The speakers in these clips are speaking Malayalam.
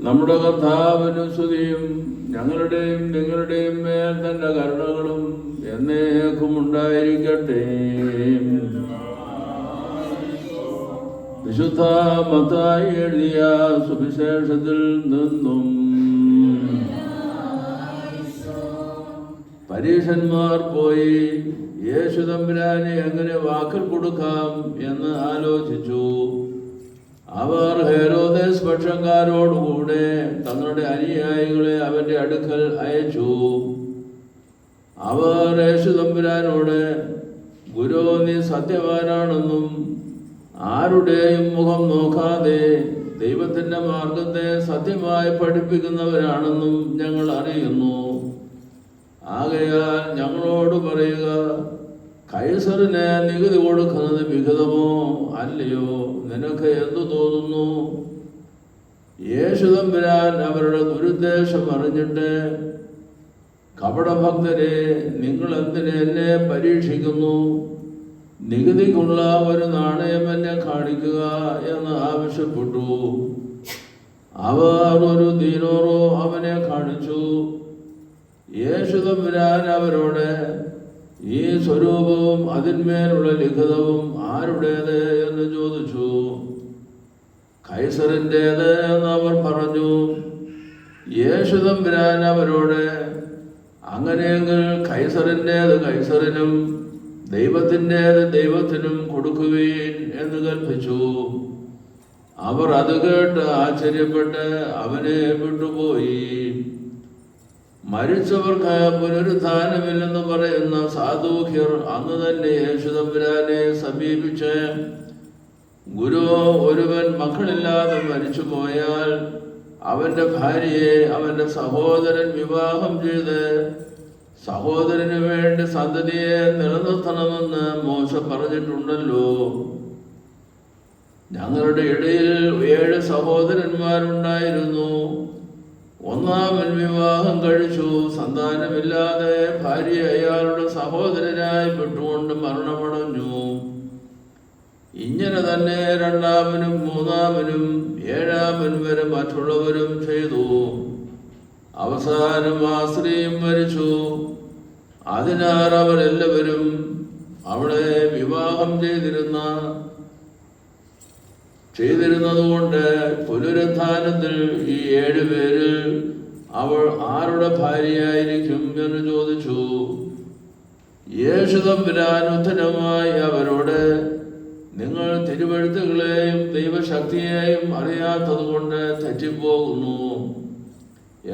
നമ്മുടെ കർത്താവിന് സ്തുതിയും ഞങ്ങളുടെയും നിങ്ങളുടെയും മേൽ തന്റെ കരുണകളും എന്നേക്കും ഉണ്ടായിരിക്കട്ടെ. വിശുദ്ധ മത്തായി എഴുതിയ സുവിശേഷത്തിൽ നിന്നും. പരീശന്മാർ പോയി യേശു തമ്പുരാനെ എങ്ങനെ വാക്കിൽ കൊടുക്കാം എന്ന് ആലോചിച്ചു. അവർ ഹെരോദേസ് പക്ഷക്കാരോടുകൂടെ തങ്ങളുടെ അനുയായികളെ അവന്റെ അടുക്കൽ അയച്ചു. അവർ യേശു തമ്പുരാനോട്, ഗുരു, നീ സത്യവാനാണെന്നും ആരുടെയും മുഖം നോക്കാതെ ദൈവത്തിന്റെ മാർഗത്തെ സത്യമായി പഠിപ്പിക്കുന്നവരാണെന്നും ഞങ്ങൾ അറിയുന്നു. ആകയാൽ ഞങ്ങളോട് പറയുക, കൈസറിന് നികുതി കൊടുക്കുന്നത് വിഹിതമോ അല്ലയോ? നിനക്ക് എന്തു തോന്നുന്നു? യേശു തമ്പുരാൻ അവരുടെ ദുരുദ്ദേശം അറിഞ്ഞിട്ട്, കപടഭക്തരെ, നിങ്ങൾ എന്തിന് എന്നെ പരീക്ഷിക്കുന്നു? നികുതിക്കുള്ള ഒരു നാണയം എന്നെ കാണിക്കുക എന്ന് ആവശ്യപ്പെട്ടു. അവർ ഒരു ദീനാറോ അവനെ കാണിച്ചു. യേശു തമ്പുരാൻ അവരോട്, ഈ സ്വരൂപവും അതിന്മേലുള്ള ലിഖിതവും ആരുടേത് എന്ന് ചോദിച്ചു. കൈസറിൻ്റേത് എന്ന് അവർ പറഞ്ഞു. യേശു തമ്പുരാൻ അവരോട്, അങ്ങനെയെങ്കിൽ കൈസറിൻ്റേത് കൈസറിനും ദൈവത്തിൻ്റേത് ദൈവത്തിനും കൊടുക്കുവീൻ എന്ന് കൽപ്പിച്ചു. അവർ അത് കേട്ട് ആശ്ചര്യപ്പെട്ട് അവനെ വിട്ടുപോയി. മരിച്ചവർക്ക് പുനരുത്ഥാനമില്ലെന്ന് പറയുന്ന സാധൂഹ്യർ അന്ന് തന്നെ യേശു തമ്പുരാനെ സമീപിച്ച്, ഗുരു, ഒരുവൻ മക്കളില്ലാതെ മരിച്ചു പോയാൽ അവന്റെ ഭാര്യയെ അവന്റെ സഹോദരൻ വിവാഹം ചെയ്ത് സഹോദരന് വേണ്ടി സന്തതിയെ നിലനിർത്തണമെന്ന് മോശ പറഞ്ഞിട്ടുണ്ടല്ലോ. ഞങ്ങളുടെ ഇടയിൽ 7 സഹോദരന്മാരുണ്ടായിരുന്നു. ഒന്നാമൻ വിവാഹം കഴിച്ചു, സന്താനമില്ലാതെ ഭാര്യ അയാളുടെ സഹോദരനായി പെട്ടുകൊണ്ട് മരണമടഞ്ഞു. ഇങ്ങനെ തന്നെ രണ്ടാമനും മൂന്നാമനും 7-ാമൻ വരെ മറ്റുള്ളവരും ചെയ്തു. അവസാനം ആ സ്ത്രീയും മരിച്ചു. അതിനാൽ അവരെല്ലാവരും അവളെ വിവാഹം ചെയ്തിരുന്നതുകൊണ്ട് പുനരുത്ഥാനത്തിൽ ഈ 7 പേരിൽ അവൾ ആരുടെ ഭാര്യയായിരിക്കും എന്ന് ചോദിച്ചു. യേശു തമ്പുരാൻ ഉത്തരമായി അവരോട്, നിങ്ങൾ തിരുവെഴുത്തുകളെയും ദൈവശക്തിയെയും അറിയാത്തത് കൊണ്ട് തെറ്റിപ്പോകുന്നു.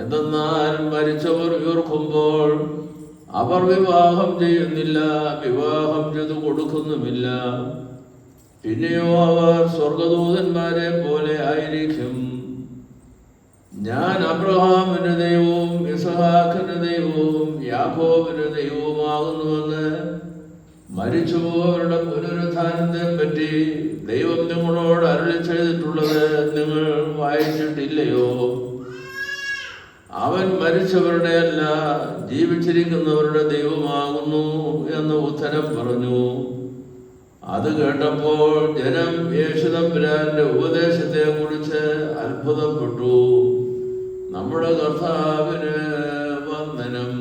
എന്തെന്നാൽ മരിച്ചവർ ഉയർക്കുമ്പോൾ അവർ വിവാഹം ചെയ്യുന്നില്ല, വിവാഹം ചെയ്തു കൊടുക്കുന്നുമില്ല. പിന്നെയോ അവർ സ്വർഗദൂതന്മാരെ പോലെ ആയിരിക്കും. ഞാൻ അബ്രഹാമിന്റെ ദൈവവും ഇസഹാക്കിന്റെ ദൈവവും യാക്കോബിന്റെ ദൈവവുമാകുന്നുവെന്ന് മരിച്ചുപോയവരുടെ പുനരുത്ഥാനത്തെ പറ്റി ദൈവം നിങ്ങളോട് അരുളി ചെയ്തിട്ടുള്ളത് നിങ്ങൾ വായിച്ചിട്ടില്ലയോ? അവൻ മരിച്ചവരുടെ അല്ല, ജീവിച്ചിരിക്കുന്നവരുടെ ദൈവമാകുന്നു എന്ന് ഉത്തരം പറഞ്ഞു. അത് കേട്ടപ്പോൾ ജനം യേശു തമ്പുരാന്റെ ഉപദേശത്തെ കുറിച്ച് അത്ഭുതപ്പെട്ടു. നമ്മുടെ കർത്താവിന് വന്ദനം.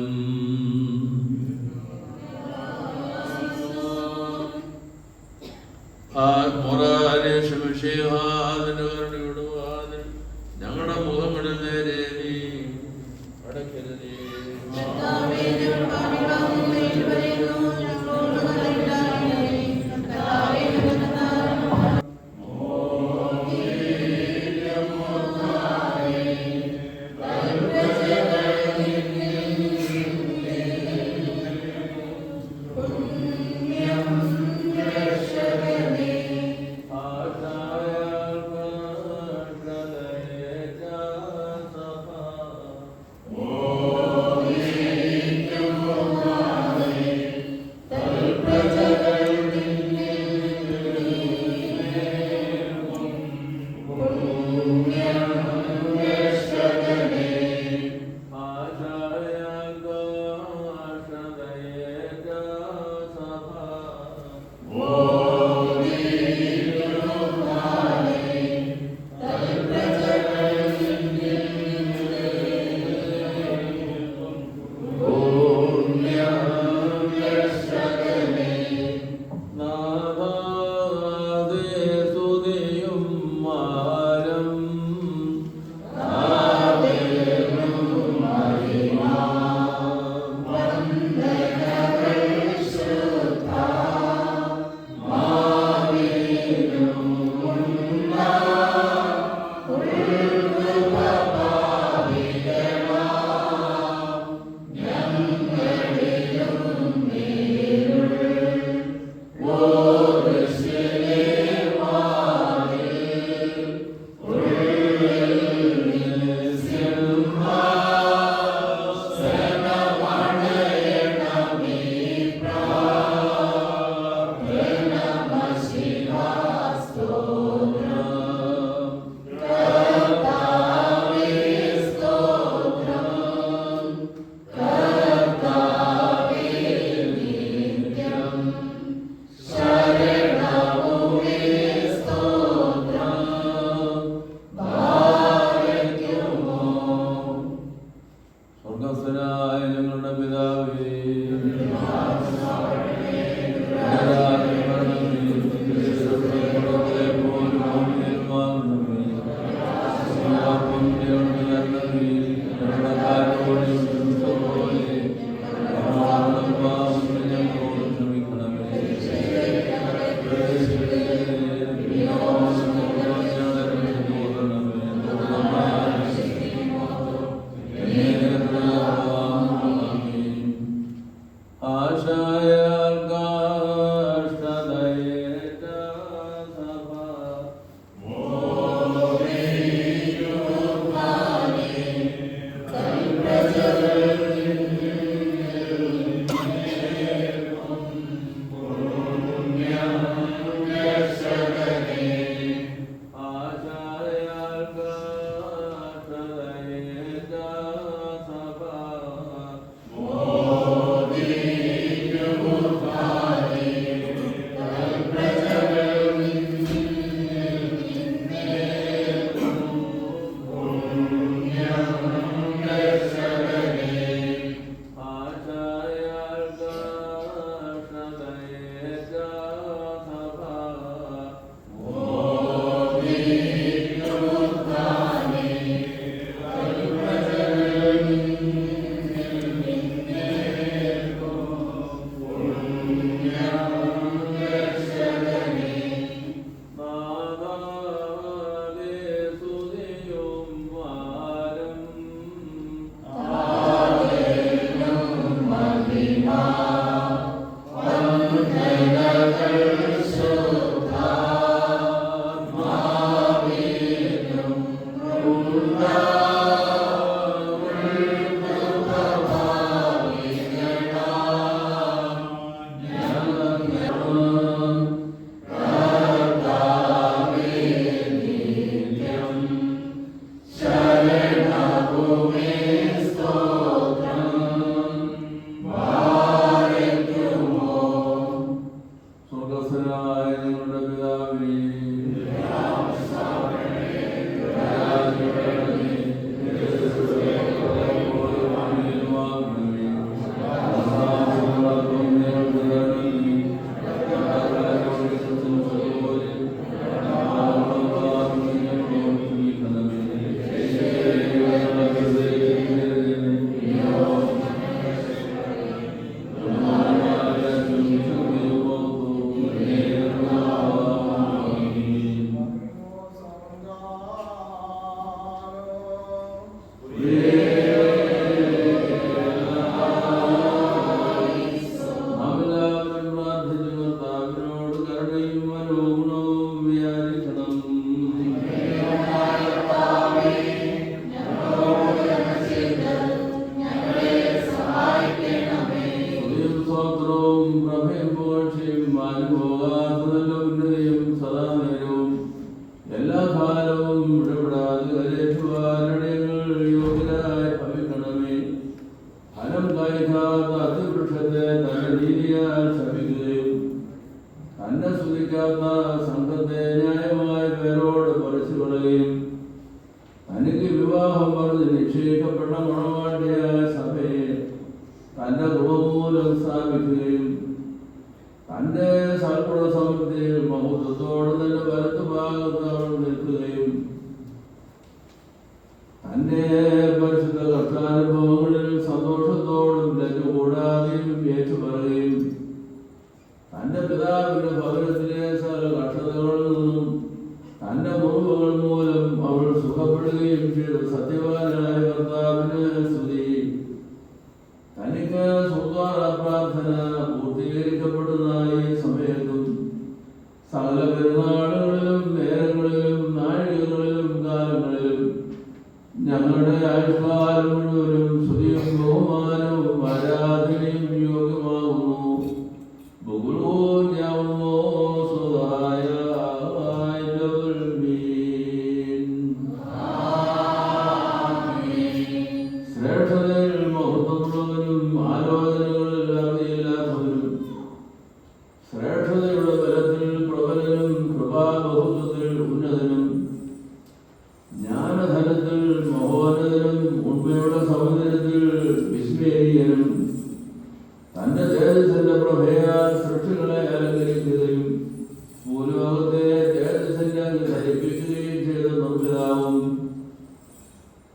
ഞങ്ങളുടെ മുഖങ്ങളിൽ നേരെ നീ അടക്കരുതേ.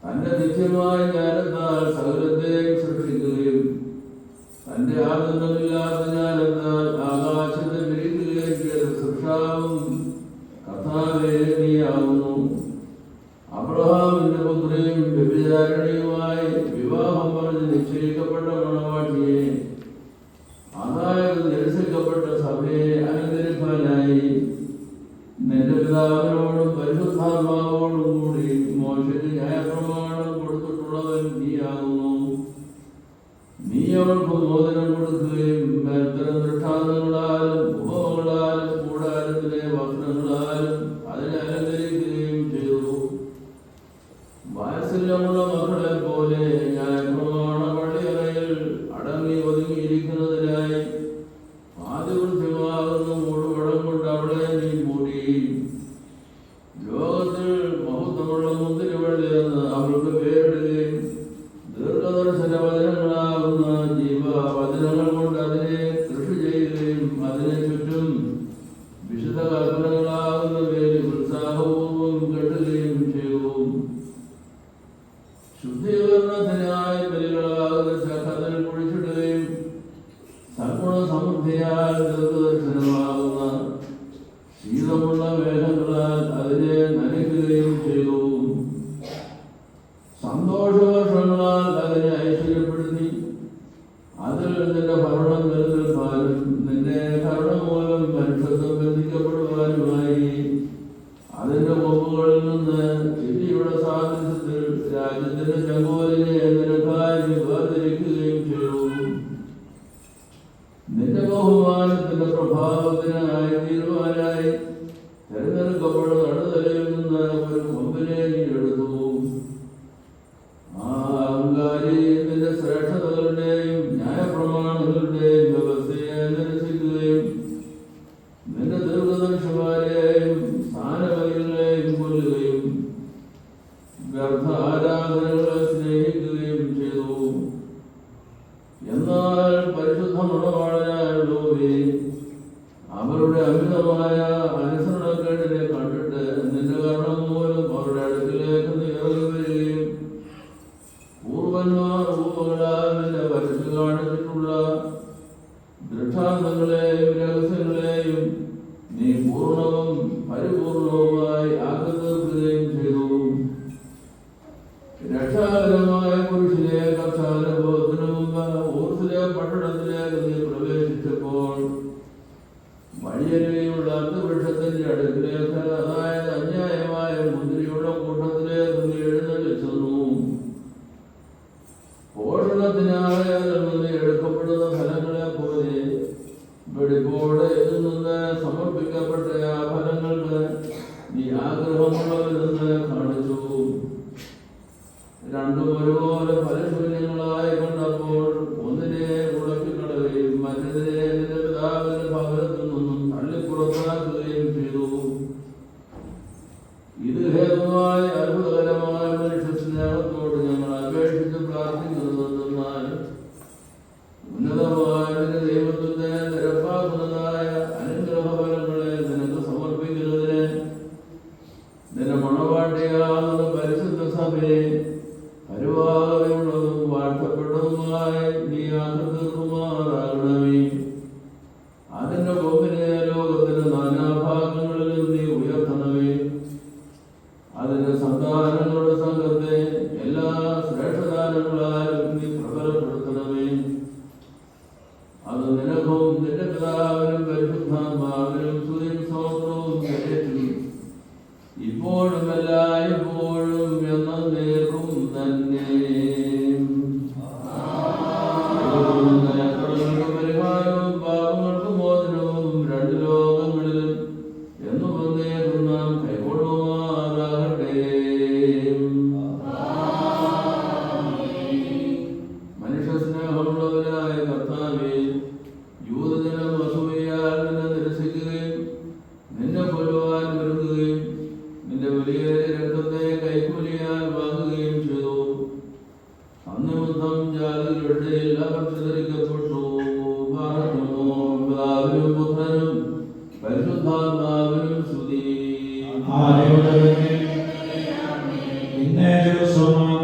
തന്റെ നിത്യമായ ജ്ഞാനത്താൽ സകലത്തെയും സൃഷ്ടിക്കുകയും തന്റെ ആനന്ദമില്ലാത്ത ജ്ഞാനത്താൽ ആകാശത്തെ വിരിക്കുകയും ചെയ്ത സൃഷ്ടാവും കർത്താവേ നീയാവുന്നു. അബ്രഹാമിന്റെ പുത്രിയും വ്യഭിചാരിണിയുമായി വിവാഹം പറഞ്ഞ് നിശ്ചയിക്കപ്പെട്ട മണവാട്ടിയെ, അതായത് നിരസിക്കപ്പെട്ട സഭയെ അനുകരിക്കാനായി നിന്റെ പിതാവിനോടും പരിശുദ്ധാത്മാവോടും കൂടി മോശയ്ക്ക് ന്യായപ്രമാണം കൊടുത്തിട്ടുള്ളവൻ നീയാകുന്നു. നീ അവൾക്ക് മോചനം കൊടുക്കുകയും മേൽത്തരം ദൃഷ്ടാന്തങ്ങളാലും ഉപമകളാലും കൂടാരത്തിലെ വസ്ത്രങ്ങളാലും അതിനെ അലങ്കരിക്കുകയും ചെയ്തു. വാത്സല്യമുള്ള മക്കളെ പോലെ ന്യായപ്രമാണ പള്ളിയറയിൽ അടങ്ങി ഒതുങ്ങിയിരിക്കുന്നതിനായി ആദിവൃത്യമാകുന്ന മൂടുപടം കൊണ്ട് അവളെ നീ മൂടി. ലോകത്തിൽ മഹത്വമുള്ള മുന്തിരിവള്ളിയെന്ന് അവൾക്ക് പേരിടുകയും ദീർഘദർശന വചനങ്ങളാകുന്ന ജീവവചനങ്ങൾ കൊണ്ട് അതിനെ കൃഷി ചെയ്യുകയും അതിനെ ചുറ്റും വിശുദ്ധ കൽപ്പനകളാകുന്ന വേലി ഉത്സാഹപൂർവം കെട്ടുകയും ചെയ്തു. ശുദ്ധീകരണത്തിനായി ബലികളാകുന്ന ശഖത്തിൽ കുഴിച്ചിടുകയും സഗുണസമൃദ്ധിയാൽ ദീർഘദർശനമാകുന്ന ശീതമുള്ള മേഘങ്ങളാൽ അതിനെ നനയ്ക്കുകയും ചെയ്തു. സന്തോഷവർഷങ്ങളാൽ അതിനെ ഐശ്വര്യപ്പെടുത്തി അതിൽ നിന്റെ ഭരണം നിലനിൽക്കാനും നിന്റെ കരുണ മൂലം മനുഷ്യത്വം ബന്ധിക്കപ്പെടുവാനുമായി അതിന്റെ കൊമ്പുകളിൽ നിന്ന് ചില്ലിയുടെ സാദൃശ്യത്തിൽ രാജ്യത്തിന്റെ ചെങ്കോലിനെ നിനക്കായി വേർതിരിക്കുകയും ചെയ്തു. നിന്റെ ബഹുമാനത്തിന്റെ പ്രഭാവത്തിനായി തീരുവാനായി തെരഞ്ഞെടുക്കപ്പെടുന്ന നടുതലയിൽ നിന്ന് ഒരു കൊമ്പിനെ നീ എടുത്തു. ആ അഹങ്കാരി നിന്റെ ശ്രേഷ്ഠതകളുടെയും ന്യായപ്രമാണങ്ങളുടെയും വ്യവസ്ഥയെ നിരസിക്കുകയും നിന്റെ ദീർഘദർശിമാരെയും സ്ഥാനവൈകളെയും കൊല്ലുകയും വ്യർത്ഥ ആരാധനകളെ സ്നേഹിക്കുകയും ചെയ്തു. എന്നാൽ പരിശുദ്ധ മണവാളനായുള്ളവരെ, അവരുടെ അമിതമായ അനുസരണക്കേടിനെ കണ്ടിട്ട് നിന്റെ കരുണ മൂലം അവരുടെ അടുക്കിലേക്ക് നീ ഇറങ്ങി വരികയും പൂർവന്മാർ രൂപങ്ങളാൽ നിന്നെ വരച്ചു കാണിച്ചിട്ടുള്ള ദൃഷ്ടാന്തങ്ങളെയും രഹസ്യങ്ങളെയും നീ പൂർണ്ണവും പരിപൂർണവുമായി ആക്കി തീർക്കുകയും ചെയ്തു. രക്ഷാകരമായ പുരുഷനെ കർഷാനുഭവത്തിനു മുമ്പ് ഊർസിലെ പട്ടണത്തിലേക്ക് നീ പ്രവേശിച്ചപ്പോൾ വഴിയരികെയുള്ള അന്തവൃക്ഷത്തിന്റെ അടുക്കിലേക്ക്, അതായത് അന്യായമായ മുന്തിരിയുടെ കൂട്ടത്തിലേക്ക് നീ എഴുന്നള്ളിച്ചെന്നു. പോഷണത്തിനായി അതിൽ നിന്ന് എടുക്കപ്പെടുന്ന ഫലങ്ങളെ പോലെ വെടിപ്പോടെ ഇതിൽ നിന്ന് സമർപ്പിക്കപ്പെട്ട ആ ഫലങ്ങൾക്ക് നീ ആഗ്രഹമുള്ളവരെന്ന് കാണിച്ചു. രണ്ടും ഒരുപോലെ ഫലശൂന്യങ്ങളായി കണ്ടപ്പോൾ ഒന്നിനെ ഉടക്കിക്കളയുകയും മറ്റതിനെ നിന്റെ പിതാവിന്റെ ഭവനത്തിൽ നിന്നും തള്ളിപ്പുറത്താക്കുകയും ചെയ്തു. ഇത് ഹേതുവായി അത്ഭുതകരമായ മനുഷ്യ സ്നേഹത്തോട് ഞങ്ങൾ അപേക്ഷിച്ച് പ്രാർത്ഥിക്കുന്നതെന്നാൽ ഉന്നതമായ നിന്റെ ദൈവത്വത്തെ നിരപ്പാക്കുന്നതായ അനുഗ്രഹഫലങ്ങളെ നിനക്ക് സമർപ്പിക്കുന്നതിന് നിന്റെ മണവാട്ടിയാകുന്ന പരിശുദ്ധ സഭയെ പരിപാകമുള്ളതും വാഴ്ത്തപ്പെട്ടതുമായി നീ ആകൃതമാറാകണമേ. അതിന്റെ കൊമ്പിനെ ലോകത്തിന്റെ നാനാഭാഗങ്ങളിലും നീ ഉയർത്തണമേ. അതിന്റെ സന്താനങ്ങളുടെ സംഘത്തെ എല്ലാ ശ്രേഷ്ഠദാനങ്ങളാലും നീ പ്രബലപ്പെടുത്തണമേ. അത് നിനക്കും നിന്റെ പിതാവിനും പരിശുദ്ധാത്മാവിനും സ്തുതിയും സ്തോത്രവും കരേറ്റും ഇപ്പോഴും എല്ലായ്പ്പോഴും എന്നേക്കും തന്നെ. പരിഹാരവും പാപങ്ങൾക്ക് മോചനവും രണ്ട് ലോകങ്ങളിലും എന്നും എന്നേക്കും നാം കൈക്കൊള്ളുമാറാകട്ടെ. മനുഷ്യ സ്നേഹമുള്ളവരായ കർത്താവേ, യൂതജനം അസൂയയാൽ നിന്നെ നിരസിക്കുകയും നിന്നെ കൊല്ലുവാൻ ഒരുങ്ങുകയും നിന്റെ വലിയേറിയ രക്തത്തെ കൈക്കൂലിയാൽ വാങ്ങുകയും ചെയ്തു. അന്നിമുദ്ധം ജാതികളുടെ എല്ലാവർ ചിതറിക്കപ്പെട്ടു. പിതാവിനും പുത്രനും പരിശുദ്ധാത്മാവിനും സ്തുതി. ഇന്നേ ദിവസവും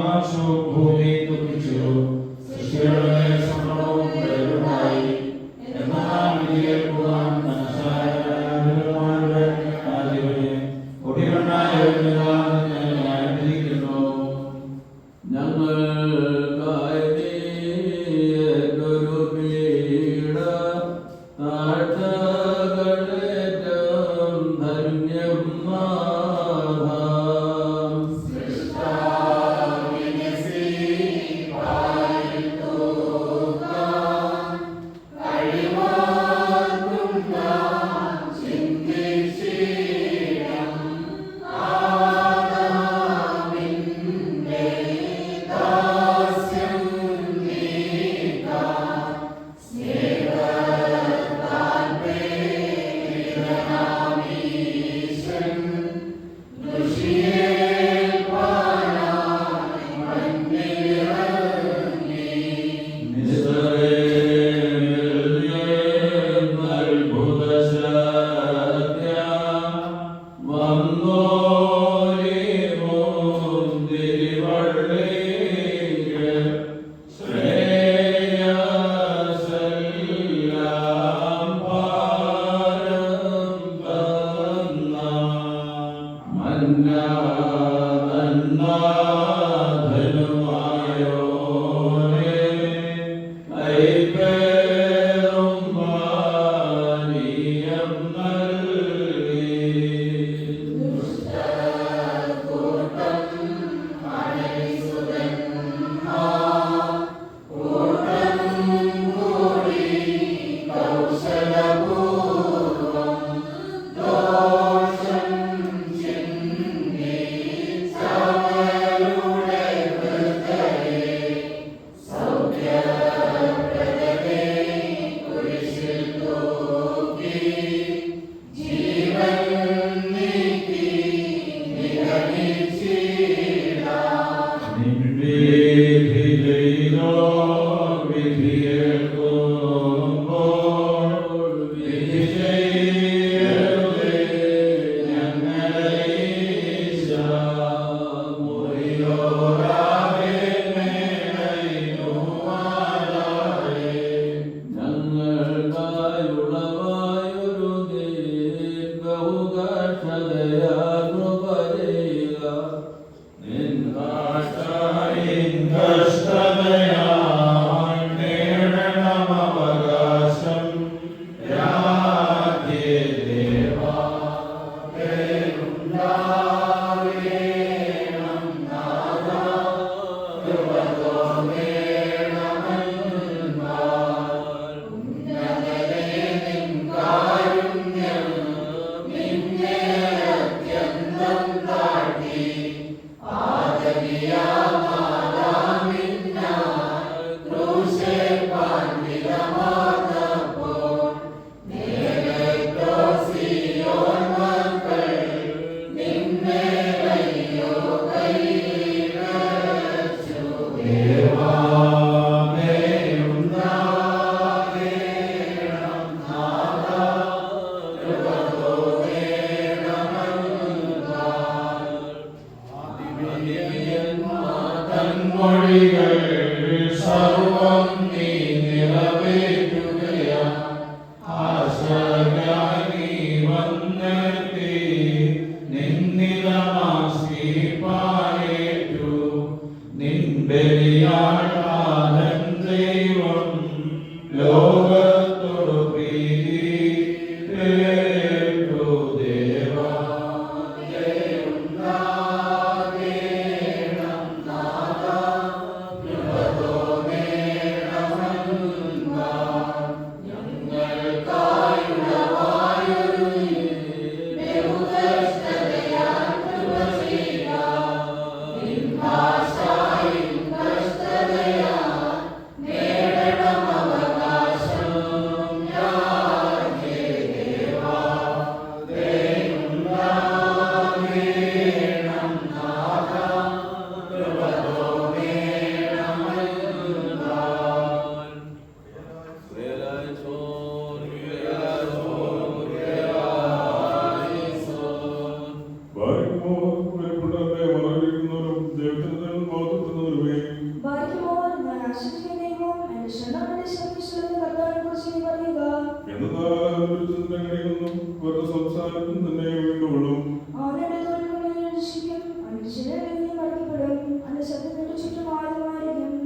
Kastadaya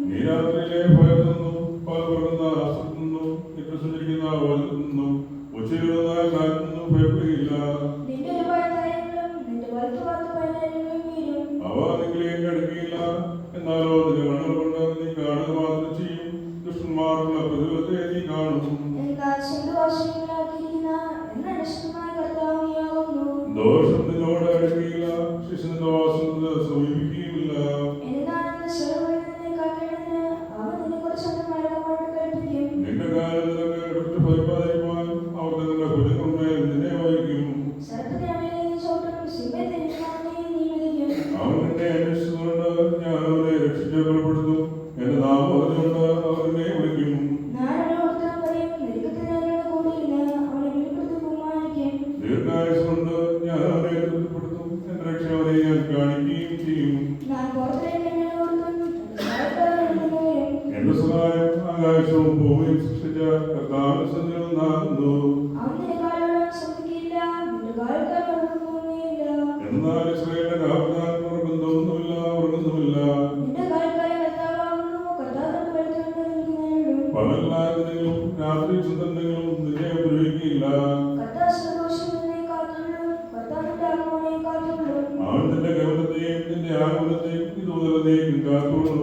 നീ രാത്രിയിലെ ഭയത്തിൽ നിന്നും പകർന്ന ആസത്തിൽ നിന്നും ഇട്ട് സഞ്ചരിക്കുന്ന വാതിൽ നിന്നും ഉച്ചയിലുള്ള കാറ്റിൽ നിന്നും ഭയപ്പെടുകയില്ല. അവ നിങ്ങളെയും കടുക്കുകയില്ല. എന്നാലോ നിന്റെ കണ്ണുകൾ കൊണ്ട് നീ കാണുക മാത്രം ചെയ്യും. ദുഷ്ടന്മാർക്കുള്ള പ്രതിഫലത്തെ നീ കാണും. ദോഷം നിന്നോട് അടുക്കുകയില്ല. ശിശുവിന്റെ വാസനത്തിന് സമീപിക്കുകയുമില്ല. നിന്റെ കാലം നിനക്ക് ഭയപ്പാതിരിക്കുവാൻ അവർ നിന്റെ ഭുജങ്ങളുമേൽ നിന്നെ വഹിക്കും. അവൻ നിന്നെ അന്വേഷിച്ചുകൊണ്ട് ഞാൻ അവനെ രക്ഷിച്ച് ബലപ്പെടുത്തും. എന്റെ നാമം അറിഞ്ഞുകൊണ്ട് അവർ നിന്നെ വിളിക്കും. ദീർഘായുസ് കൊണ്ട് ഞാൻ അവനെ തൃപ്തിപ്പെടുത്തും. എന്റെ രക്ഷ അവനെ ഞാൻ കാണിക്കുകയും ചെയ്യും. എന്റെ സഹായം ആകാശവും ഭൂമിയും സൃഷ്ടിച്ച കർത്താവിന്റെ സന്നിധിയിൽ നിന്നാകുന്നു. എന്നാൽ ഇസ്രായേലിന്റെ കാവൽക്കാർ ഉറങ്ങുന്നൊന്നുമില്ല. പകലായിരുന്നെങ്കിലും രാത്രി ചന്ദ്രനെങ്കിലും നിന്നെ ഉപദ്രവിക്കുകയില്ല. അവൻ നിന്റെ ഗമനത്തെയും നിന്റെ ആഗമനത്തെയും ഇതുമുതലേക്കും കാത്തോളും.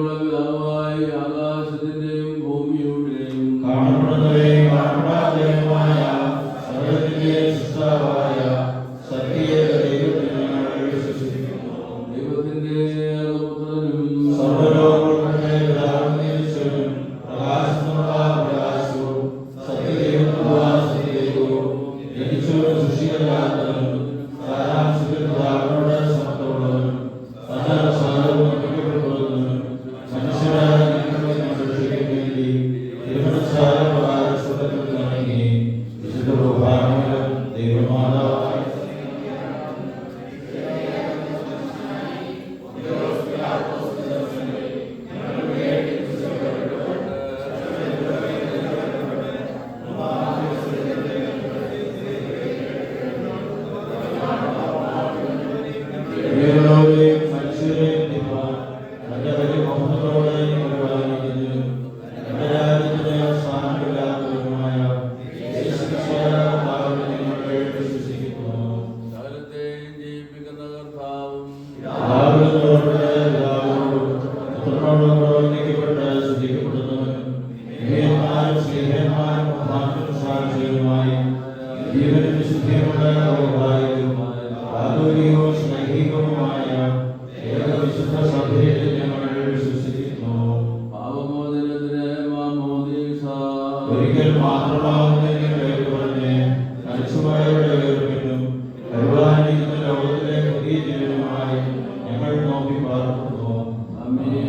സ്നേഹമുള്ള പിതാവായി ആകാശത്തിന്റെയും ഭൂമിയുടെയും കാണപ്പെടുന്നവയും കാണപ്പെടാത്തവയുമായ സർവ്വത്തിന്റെ സൃഷ്ടാവായ സത്യേക ദൈവത്തിൽ ഞങ്ങൾ വിശ്വസിക്കുന്നു. ദൈവത്തിന്റെ ഏകപുത്രനും സർവ്വലോകങ്ങളുടെ പിതാവും നിരീക്ഷകനും പ്രകാശമുള്ള പ്രകാശവും സത്യദൈവമുള്ള സത്യദൈവവും ജനിച്ചവനും സൃഷ്ടിക്കപ്പെടാത്തവനും സാരാംശത്തിൽ പിതാവിനോട് സമത്വമുള്ളവനും സകല സാരവും നിർമ്മിക്കപ്പെടുന്നവനും മനുഷ്യരായ ഞങ്ങൾക്ക് രക്ഷയ്ക്ക് വേണ്ടി തിരുമനസ്സാരപ്രകാരം സ്വർഗ്ഗത്തിൽ ഇറങ്ങി വിശുദ്ധ കുർബാനയിലും ദൈവമാതാവായ ദൈവങ്ങളോടെയും മനുഷ്യരെയും ദൈവം തന്റെ വലിയ മഹത്വത്തോടെ പരിപാലിക്കുന്നതിനും തന്റെ രാജ്യത്തിന് സ്ഥാനമില്ലാത്തവരുമായ യേശുക്രിസ്തുവിനെ ഞങ്ങൾ വിശ്വസിക്കുന്നു. സകലത്തെയും ജീവിപ്പിക്കുന്ന കർത്താവും പിതാവിനോടും പുത്രനോടും പ്രവർത്തിക്കപ്പെട്ട് ശ്രദ്ധിക്കപ്പെടുന്നവനും നീതിമാനും സ്നേഹന്മാരും മഹാനും സാക്ഷികളുമായി ജീവനും വിശുദ്ധിയുമുള്ള ലോകവായുവുമായ ആധുനികവും സ്നേഹികവുമായ ഏകവിശുദ്ധ സഭയിൽ ഞങ്ങൾ വിശ്വസിക്കുന്നു. പാപമോചനത്തിന് മാമോദീസ ഒരിക്കൽ മാത്രമാവുന്നതിന് പേര് പറഞ്ഞ് മരിച്ചുപോയവരുടെ ഉയർപ്പിനും കരുവാനിക്കുന്ന ലോകത്തിലെ പുതിയ ജീവനുമായി ഞങ്ങൾ നോക്കി പാർക്കുന്നു.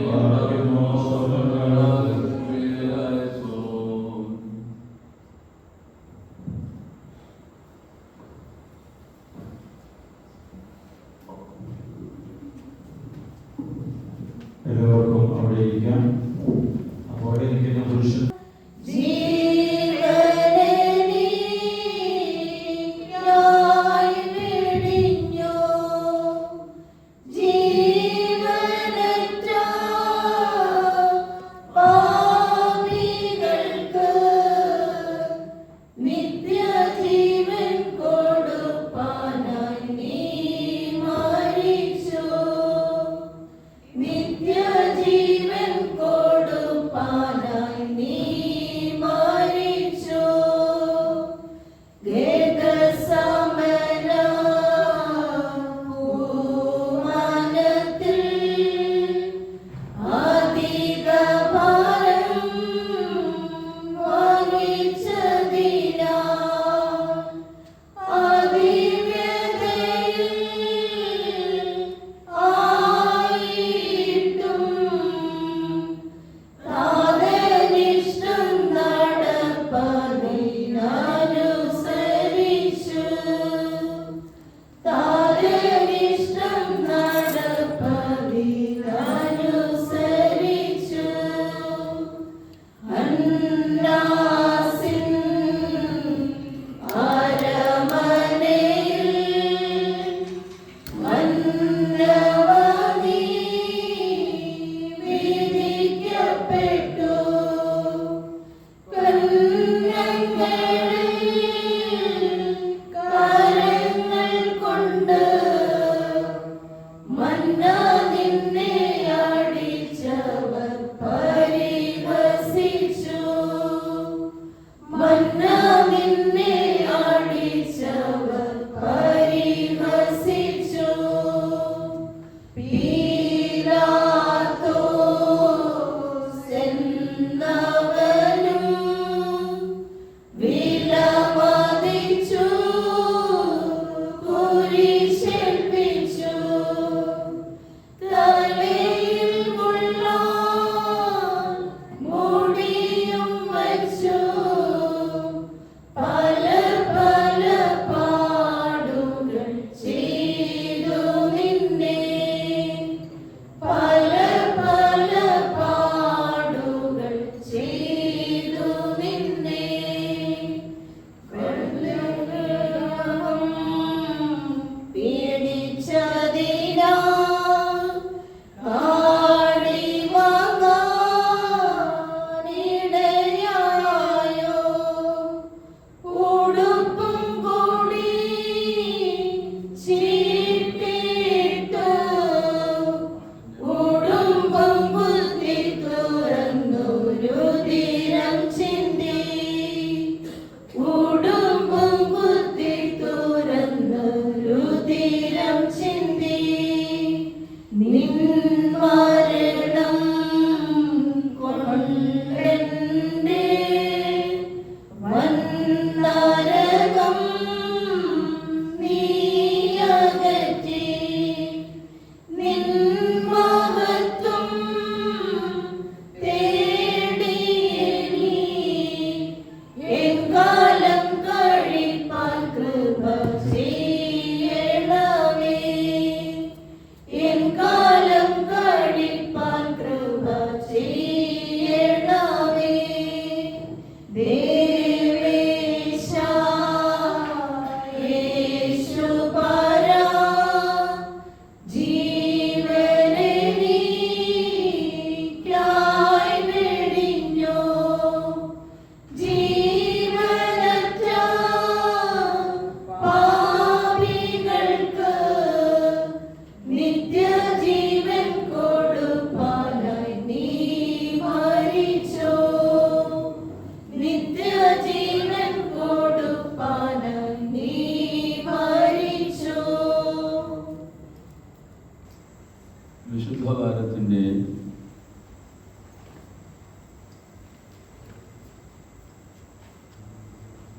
പാർക്കുന്നു. എല്ലാവർക്കും അവിടെ ഇരിക്കാം. അപ്പോൾ ഇരിക്കുന്ന പുരുഷൻ ജീവനെ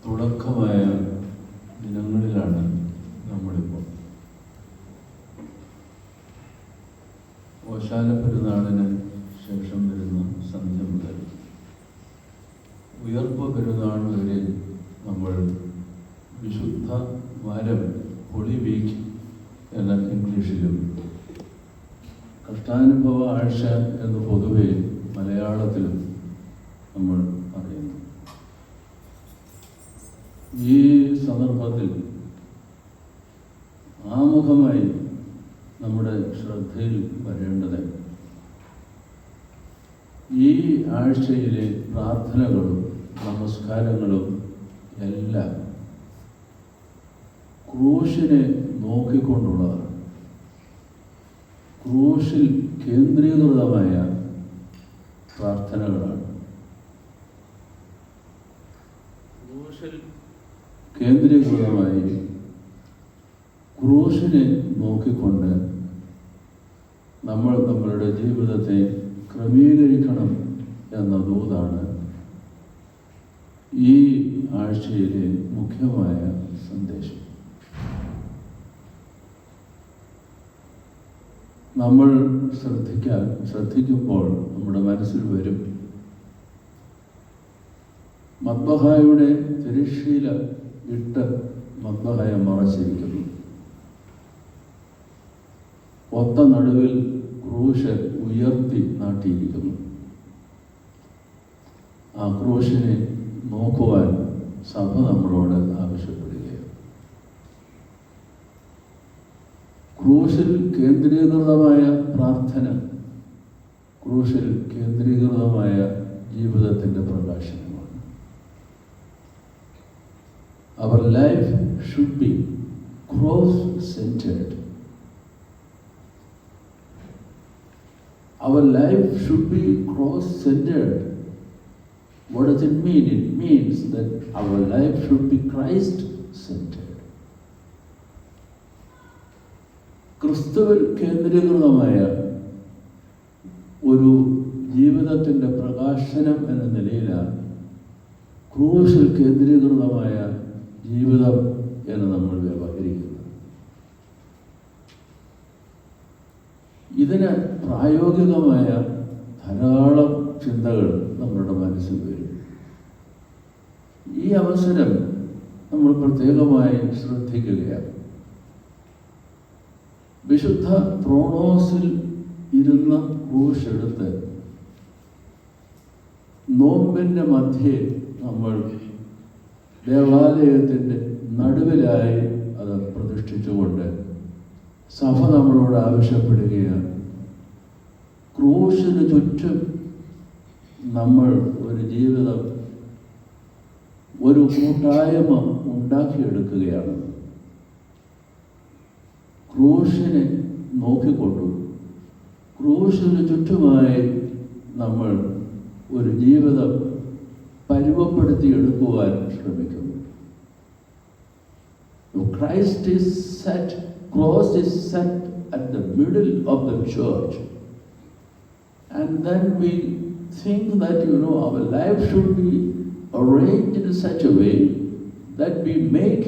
തുടക്കമായ ദിനങ്ങളിലാണ് നമ്മളിപ്പോൾ. ഓശാന പെരുന്നാളിന് ശേഷം വരുന്ന സന്ധ്യ മുതൽ ഉയർപ്പ് പെരുന്നാൾ വരെ നമ്മൾ വിശുദ്ധ വാരം, ഹോളി വീക്ക് എന്ന ഇംഗ്ലീഷിലും കഷ്ടാനുഭവ ആഴ്ച എന്ന് പൊതുവെ മലയാളത്തിലും നമ്മൾ അറിയുന്നു. ഈ സന്ദർഭത്തിൽ ആമുഖമായി നമ്മുടെ ശ്രദ്ധയിൽ വരേണ്ടത് ഈ ആഴ്ചയിലെ പ്രാർത്ഥനകളും നമസ്കാരങ്ങളും എല്ലാം ക്രൂശിനെ നോക്കിക്കൊണ്ടുള്ളതാണ്. ക്രൂശിൽ കേന്ദ്രീകൃതമായ പ്രാർത്ഥനകളാണ്. ക്രൂശിൽ കേന്ദ്രീകൃതമായി ക്രൂശിനെ നോക്കിക്കൊണ്ട് നമ്മൾ നമ്മളുടെ ജീവിതത്തെ ക്രമീകരിക്കണം എന്ന ദൂതാണ് ഈ ആഴ്ചയിലെ മുഖ്യമായ സന്ദേശം. നമ്മൾ ശ്രദ്ധിക്കുമ്പോൾ നമ്മുടെ മനസ്സിൽ വരും, മദ്ബഹായുടെ തിരശ്ശീല ഇട്ട് മദ്ബഹായെ മറച്ചിരിക്കുന്നു. ഒത്ത നടുവിൽ ക്രൂശ് ഉയർത്തി നാട്ടിയിരിക്കുന്നു. ആ ക്രൂശിനെ നോക്കുവാൻ സഭ നമ്മളോട് ആവശ്യപ്പെടുകയാണ്. ക്രൂശിൽ കേന്ദ്രീകൃതമായ പ്രാർത്ഥന, ക്രൂശിൽ കേന്ദ്രീകൃതമായ ജീവിതത്തിൻ്റെ പ്രകാശനമാണ്. Our life should be cross-centered. Our life should be cross-centered. What does it mean? It means that our life should be Christ-centered. ക്രിസ്തുവിൽ കേന്ദ്രീകൃതമായ ഒരു ജീവിതത്തിൻ്റെ പ്രകാശനം എന്ന നിലയിലാണ് ക്രൂശിൽ കേന്ദ്രീകൃതമായ ജീവിതം എന്ന് നമ്മൾ വ്യവഹരിക്കുന്നത്. ഇതിന് പ്രായോഗികമായ ധാരാളം ചിന്തകൾ നമ്മളുടെ മനസ്സിൽ വരും. ഈ അവസരം നമ്മൾ പ്രത്യേകമായി ശ്രദ്ധിക്കുകയാണ്. വിശുദ്ധ ത്രോണോസിൽ ഇരുന്ന ക്രൂശെടുത്ത് നോമ്പിൻ്റെ മധ്യേ നമ്മൾ ദേവാലയത്തിൻ്റെ നടുവിലായി അത് പ്രതിഷ്ഠിച്ചുകൊണ്ട് സഭ നമ്മളോട് ആവശ്യപ്പെടുകയാണ്, ക്രൂശിന് ചുറ്റും നമ്മൾ ഒരു ജീവിതം, ഒരു കൂട്ടായ്മ ഉണ്ടാക്കിയെടുക്കുകയാണ്. ക്രൂശിനെ നോക്കിക്കൊണ്ടു ക്രൂശിന് ചുറ്റുമായി നമ്മൾ ഒരു ജീവിതം പരുവപ്പെടുത്തിയെടുക്കുവാൻ ശ്രമിക്കുന്നു. Christ is set, cross is set at the middle of the church. And then we think that, our life should be arranged in such a way that we make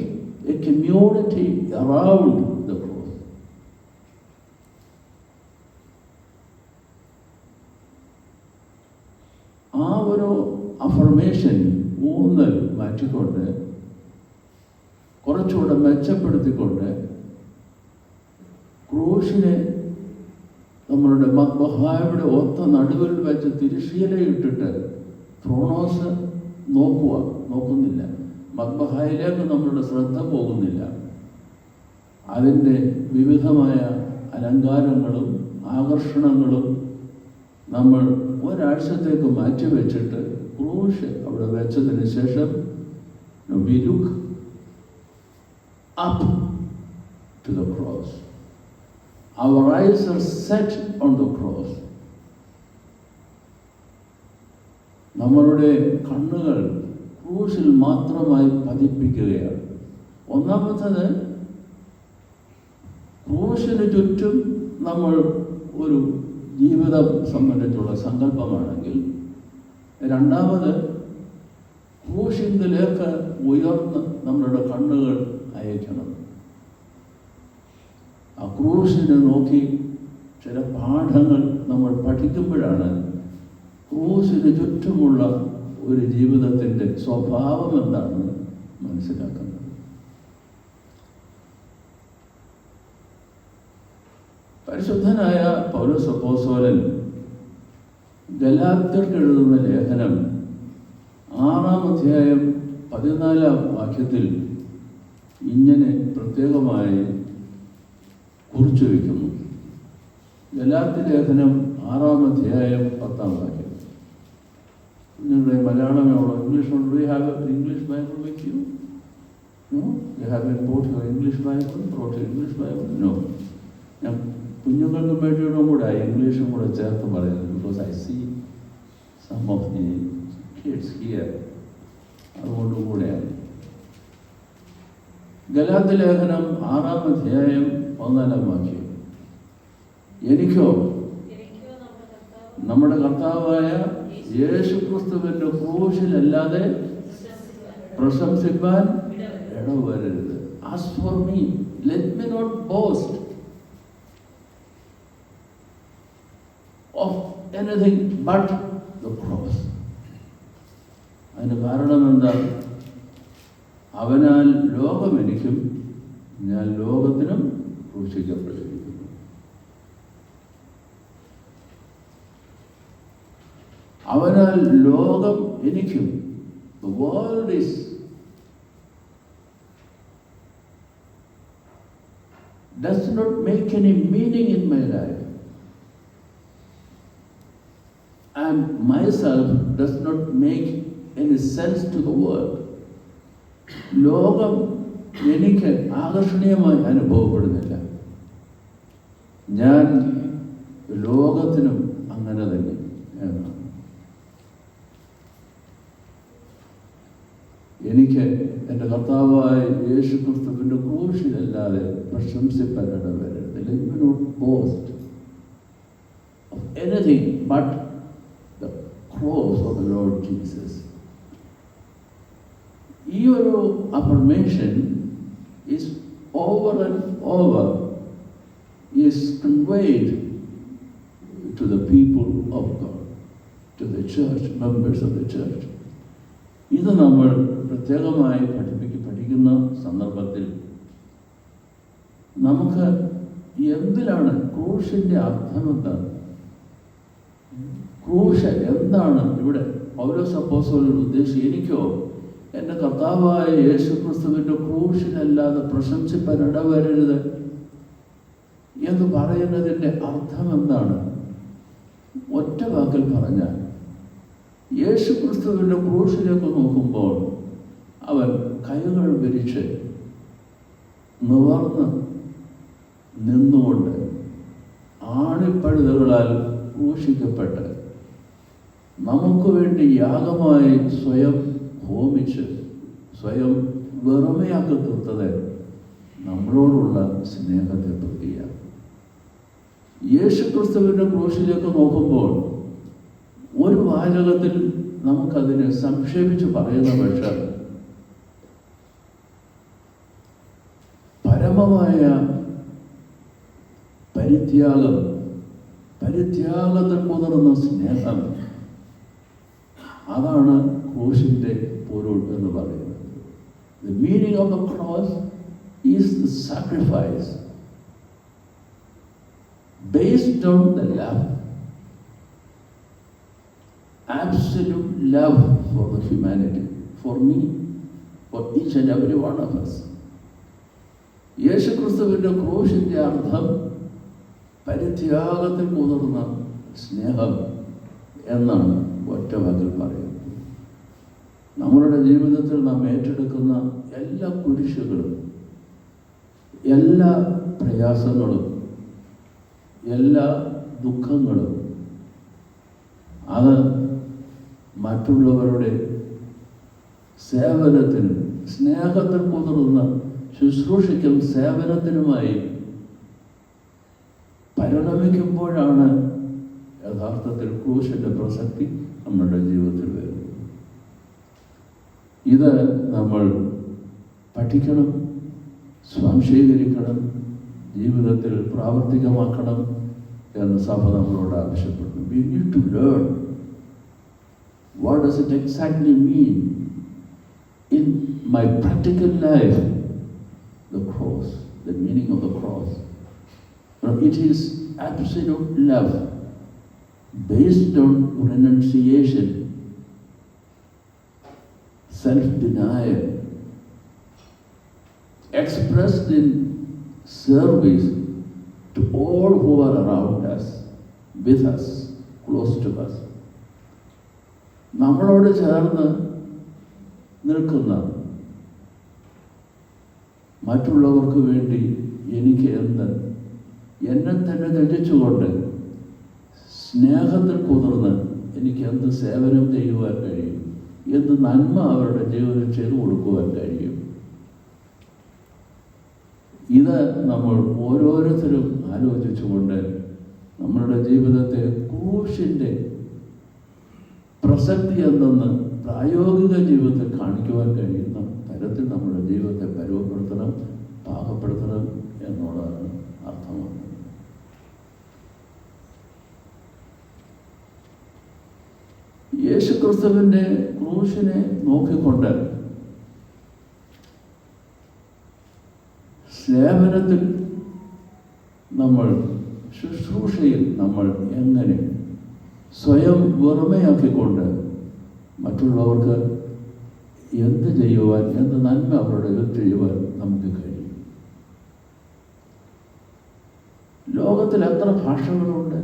a community around the cross. ആ ഒരു അഫർമേഷൻ ഊന്നൽ മാറ്റിക്കൊണ്ട് കുറച്ചുകൂടെ മെച്ചപ്പെടുത്തിക്കൊണ്ട് ക്രൂശിനെ നമ്മളുടെ മദ്ബഹായുടെ ഒത്ത നടുവിൽ വെച്ച് തിരശ്ശീലയിട്ടിട്ട് ത്രോണോസ് നോക്കുന്നില്ല. മദ്ബഹായിലേക്ക് നമ്മളുടെ ശ്രദ്ധ പോകുന്നില്ല. അതിൻ്റെ വിവിധമായ അലങ്കാരങ്ങളും ആകർഷണങ്ങളും നമ്മൾ ഒരാഴ്ചത്തേക്ക് മാറ്റിവെച്ചിട്ട് ക്രൂശ് അവിടെ വെച്ചതിന് ശേഷം we look up to the cross. Our eyes are set on the cross. നമ്മളുടെ കണ്ണുകൾ ക്രൂശിൽ മാത്രമായി പതിപ്പിക്കുകയാണ്. ഒന്നാമത്തത്, ക്രൂശിന് ചുറ്റും നമ്മൾ ഒരു ജീവിതം സംബന്ധിച്ചുള്ള സങ്കല്പമാണെങ്കിൽ, രണ്ടാമത് ക്രൂശിങ്കിലേക്ക് ഉയർന്ന് നമ്മളുടെ കണ്ണുകൾ അയക്കണം. ആ ക്രൂശിനെ നോക്കി ചില പാഠങ്ങൾ നമ്മൾ പഠിക്കുമ്പോഴാണ് ക്രൂശിന് ചുറ്റുമുള്ള ഒരു ജീവിതത്തിൻ്റെ സ്വഭാവം എന്താണെന്ന് മനസ്സിലാക്കുന്നത്. പരിശുദ്ധനായ പൗലോസ് അപ്പോസ്തലൻ ഗലാത്യർക്ക് എഴുതുന്ന ലേഖനം 6-ാം അധ്യായം 14-ാം വാക്യത്തിൽ ഇങ്ങനെ പ്രത്യേകമായി കുറിച്ചു വയ്ക്കുന്നു. ഗലാത്യ ലേഖനം 6-ാം അധ്യായം 10-ാം വാക്യം. നിങ്ങളുടെ മലയാളമേ ഉള്ളൂ, ഇംഗ്ലീഷ് ഉണ്ട്. You have English Bible with you? No, you have bought your English Bible, brought English Bible? No. ഞാൻ കുഞ്ഞുങ്ങൾക്ക് വേണ്ടിയിട്ടും കൂടെ ഇംഗ്ലീഷും കൂടെ ചേർത്ത് പറയുന്നത്. Because I see some of the kids here, അതുകൊണ്ടും കൂടെയാണ്. ഗലാത്യ ലേഖനം 6-ാം അധ്യായം 14-ാം വാക്യം. എനിക്കോ നമ്മുടെ കർത്താവായ യേശുക്രിസ്തുവിന്റെ ക്രൂശിലല്ലാതെ പ്രശംസിപ്പാൻ ഇടവരരുത്. As for me, let me not boast of anything but the cross. അതിന് കാരണം എന്താ? അവനാൽ ലോകം എനിക്കും ഞാൻ ലോകത്തിനും ക്രൂശിക്കപ്പെട്ടിരിക്കുന്നു. അവനാൽ ലോകം എനിക്കും, the world is does not make any meaning in my life, and myself does not make any sense to the world. ലോകം എനിക്ക് ആകർഷണീയമായി അനുഭവപ്പെടുന്നില്ല. ഞാൻ ലോകത്തിനും അങ്ങനെ തന്നെ എന്നാണ്. എനിക്ക് എൻ്റെ കർത്താവായ യേശുക്രിസ്തുവിൻ്റെ ക്രൂശിലല്ലാതെ പ്രശംസിപ്പാൻ ഇടവരരുത്. Let me not boast of anything but the cross of the Lord Jesus. ഈ ഒരു affirmation is over and over is conveyed to the people of God, to the church, members of the church. ഇത് നമ്മൾ പ്രത്യേകമായി പഠിക്കുന്ന സന്ദർഭത്തിൽ നമുക്ക് എന്തിലാണ് ക്രൂശിൻ്റെ അർത്ഥം എന്താണ്? ക്രൂശ് എന്താണ് ഇവിടെ പൗലോസ് അപ്പോസ്തലൻ ഉദ്ദേശിച്ച് എനിക്കോ എൻ്റെ കർത്താവായ യേശുക്രിസ്തുവിൻ്റെ ക്രൂശിലല്ലാതെ പ്രശംസിപ്പാൻ ഇടവരരുത് എന്ന് പറയുന്നതിൻ്റെ അർത്ഥം എന്താണ്? ഒറ്റ വാക്കിൽ പറഞ്ഞാൽ യേശുക്രിസ്തുവിൻ്റെ ക്രൂശിലേക്ക് നോക്കുമ്പോൾ അവൻ കൈകൾ വിരിച്ച് നിവർന്ന് നിന്നുകൊണ്ട് ആണിപ്പഴുതുകളാൽ ക്രൂശിക്കപ്പെട്ട് നമുക്ക് വേണ്ടി യാഗമായി സ്വയം ഹോമിച്ച് സ്വയം വെറുമയാക്കി തീർത്തത് നമ്മളോടുള്ള സ്നേഹത്തെ പ്രതിയാണ്. യേശുക്രിസ്തുവിൻ്റെ ക്രൂശിലേക്ക് നോക്കുമ്പോൾ ഒരു വാചകത്തിൽ നമുക്കതിനെ സംക്ഷേപിച്ച് പറയുന്ന പക്ഷം പരമമായ പരിത്യാഗത്തിൽ മുതിർന്ന സ്നേഹം, അതാണ് ക്രൂശിൻ്റെ പൊരുൾ എന്ന് പറയുന്നത്. The meaning of the cross is the sacrifice based on the love, absolute love for the humanity, for me, for each and every one of us. യേശുക്രിസ്തുവിൻ്റെ ക്രൂശിൻ്റെ അർത്ഥം പരിത്യാഗത്തിൽ മുതിർന്ന സ്നേഹം എന്നാണ് ഒറ്റ വാക്കിൽ പറയുന്നത്. നമ്മളുടെ ജീവിതത്തിൽ നാം ഏറ്റെടുക്കുന്ന എല്ലാ കുരിശുകളും, എല്ലാ പ്രയാസങ്ങളും, എല്ലാ ദുഃഖങ്ങളും അത് മറ്റുള്ളവരുടെ സേവനത്തിനും സ്നേഹത്തിൽ കുതിർന്ന ശുശ്രൂഷയ്ക്കും സേവനത്തിനുമായി പരിണമിക്കുമ്പോഴാണ് യഥാർത്ഥത്തിൽ ക്രൂശിൻ്റെ പ്രസക്തി നമ്മുടെ ജീവിതത്തിൽ വരുന്നത്. ഇത് നമ്മൾ പഠിക്കണം, സ്വാംശീകരിക്കണം, ജീവിതത്തിൽ പ്രാവർത്തികമാക്കണം എന്ന് സഭ നമ്മളോട് ആവശ്യപ്പെടുന്നു. We need to learn what does it exactly mean in my practical life, the cross, the meaning of the cross. It is absolute love based on renunciation, self-denial, expressed in service to all who are around us, with us, close to us. നമ്മളോട് ചേർന്ന് നിൽക്കുന്ന, മറ്റുള്ളവർക്ക് വേണ്ടി എനിക്ക് എന്ത്, എന്നെ തന്നെ ത്യജിച്ചുകൊണ്ട് സ്നേഹത്തിൽ കുതിർന്ന് എനിക്ക് എന്ത് സേവനം ചെയ്യുവാൻ കഴിയും, എന്ത് നന്മ അവരുടെ ജീവിതത്തിൽ ചെയ്തു കൊടുക്കുവാൻ കഴിയും. ഇത് നമ്മൾ ഓരോരുത്തരും ആലോചിച്ചുകൊണ്ട് നമ്മളുടെ ജീവിതത്തെ ക്രൂശിൻ്റെ പ്രസക്തി എന്തെന്ന് പ്രായോഗിക ജീവിതത്തിൽ കാണിക്കുവാൻ കഴിയുന്ന തരത്തിൽ നമ്മുടെ ജീവിതത്തെ പരുവപ്പെടുത്തണം, പാകപ്പെടുത്തണം എന്നുള്ളതാണ് അർത്ഥമാക്കുന്നത്. യേശുക്രിസ്തുവിൻ്റെ ക്രൂശിനെ നോക്കിക്കൊണ്ട് സേവനത്തിൽ നമ്മൾ, ശുശ്രൂഷയിൽ നമ്മൾ എങ്ങനെ സ്വയം വെറുമയാക്കിക്കൊണ്ട് മറ്റുള്ളവർക്ക് എന്ത് ചെയ്യുവാൻ, എന്ത് നന്മ അവരുടെ ചെയ്യുവാൻ നമുക്ക് കഴിയും. ലോകത്തിൽ എത്ര ഭാഷകളുണ്ട്?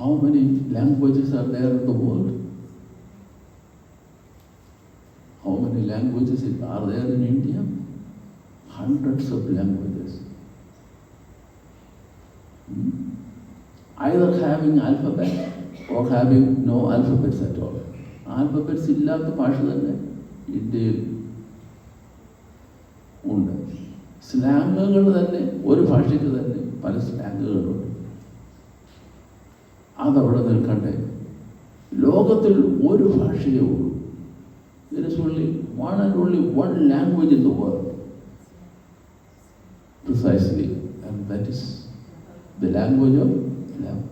How many languages are there in the world? How many languages are there in India? Hundreds of languages. Either having alphabet or having no alphabets at all. Alphabets ഇല്ലാത്ത ഭാഷ തന്നെ ഇന്ത്യയിൽ ഉണ്ട്. സ്ലാങ്ങുകൾ തന്നെ, ഒരു ഭാഷയ്ക്ക് തന്നെ പല സ്ലാങ്ങുകളുണ്ട്. അതവിടെ നിൽക്കട്ടെ, ലോകത്തിൽ ഒരു ഭാഷയേ ഉള്ളൂ. There is only one and only one language in the world, precisely, and that is the language of love.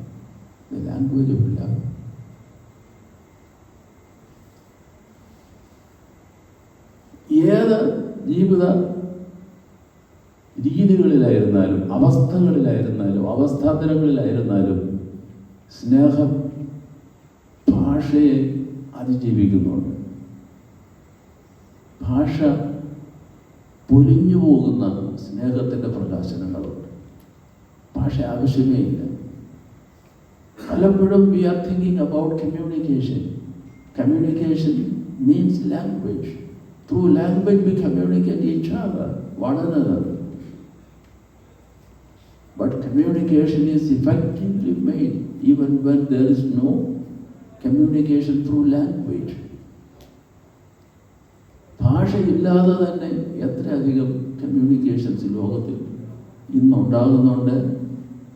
The language of love. ഏത് ജീവിത രീതികളിലായിരുന്നാലും, അവസ്ഥകളിലായിരുന്നാലും, അവസ്ഥാന്തരങ്ങളിലായിരുന്നാലും സ്നേഹം ഭാഷയെ അതിജീവിക്കുന്നുണ്ട്. ഭാഷ പൊലിഞ്ഞു പോകുന്ന സ്നേഹത്തിൻ്റെ പ്രകാശനങ്ങളുണ്ട്. ഭാഷ ആവശ്യമേ ഇല്ല. പലപ്പോഴും we are thinking about communication. Communication means language. Through language we communicate each other, one another. But communication is effectively made even when there is no communication through language. ഭാഷയില്ലാതെ തന്നെ എത്രയധികം കമ്മ്യൂണിക്കേഷൻസ് ലോകത്തിൽ ഇന്നുണ്ടാകുന്നുണ്ട്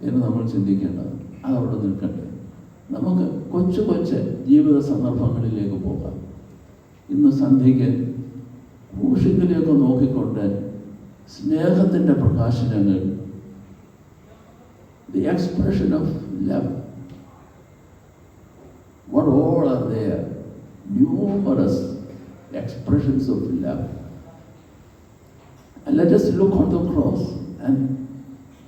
എന്ന് നമ്മൾ ചിന്തിക്കേണ്ടത്. അതവിടെ നിൽക്കട്ടെ. നമുക്ക് കൊച്ചു കൊച്ചു ജീവിത സന്ദർഭങ്ങളിലേക്ക് പോകാം. ഇന്ന് സന്ധ്യയ്ക്ക് ക്രൂശിലേക്ക് നോക്കിക്കൊണ്ട് സ്നേഹത്തിൻ്റെ പ്രകാശനങ്ങൾ, the expression of love, what all are there? Numerous expressions of love. And let us look on the cross and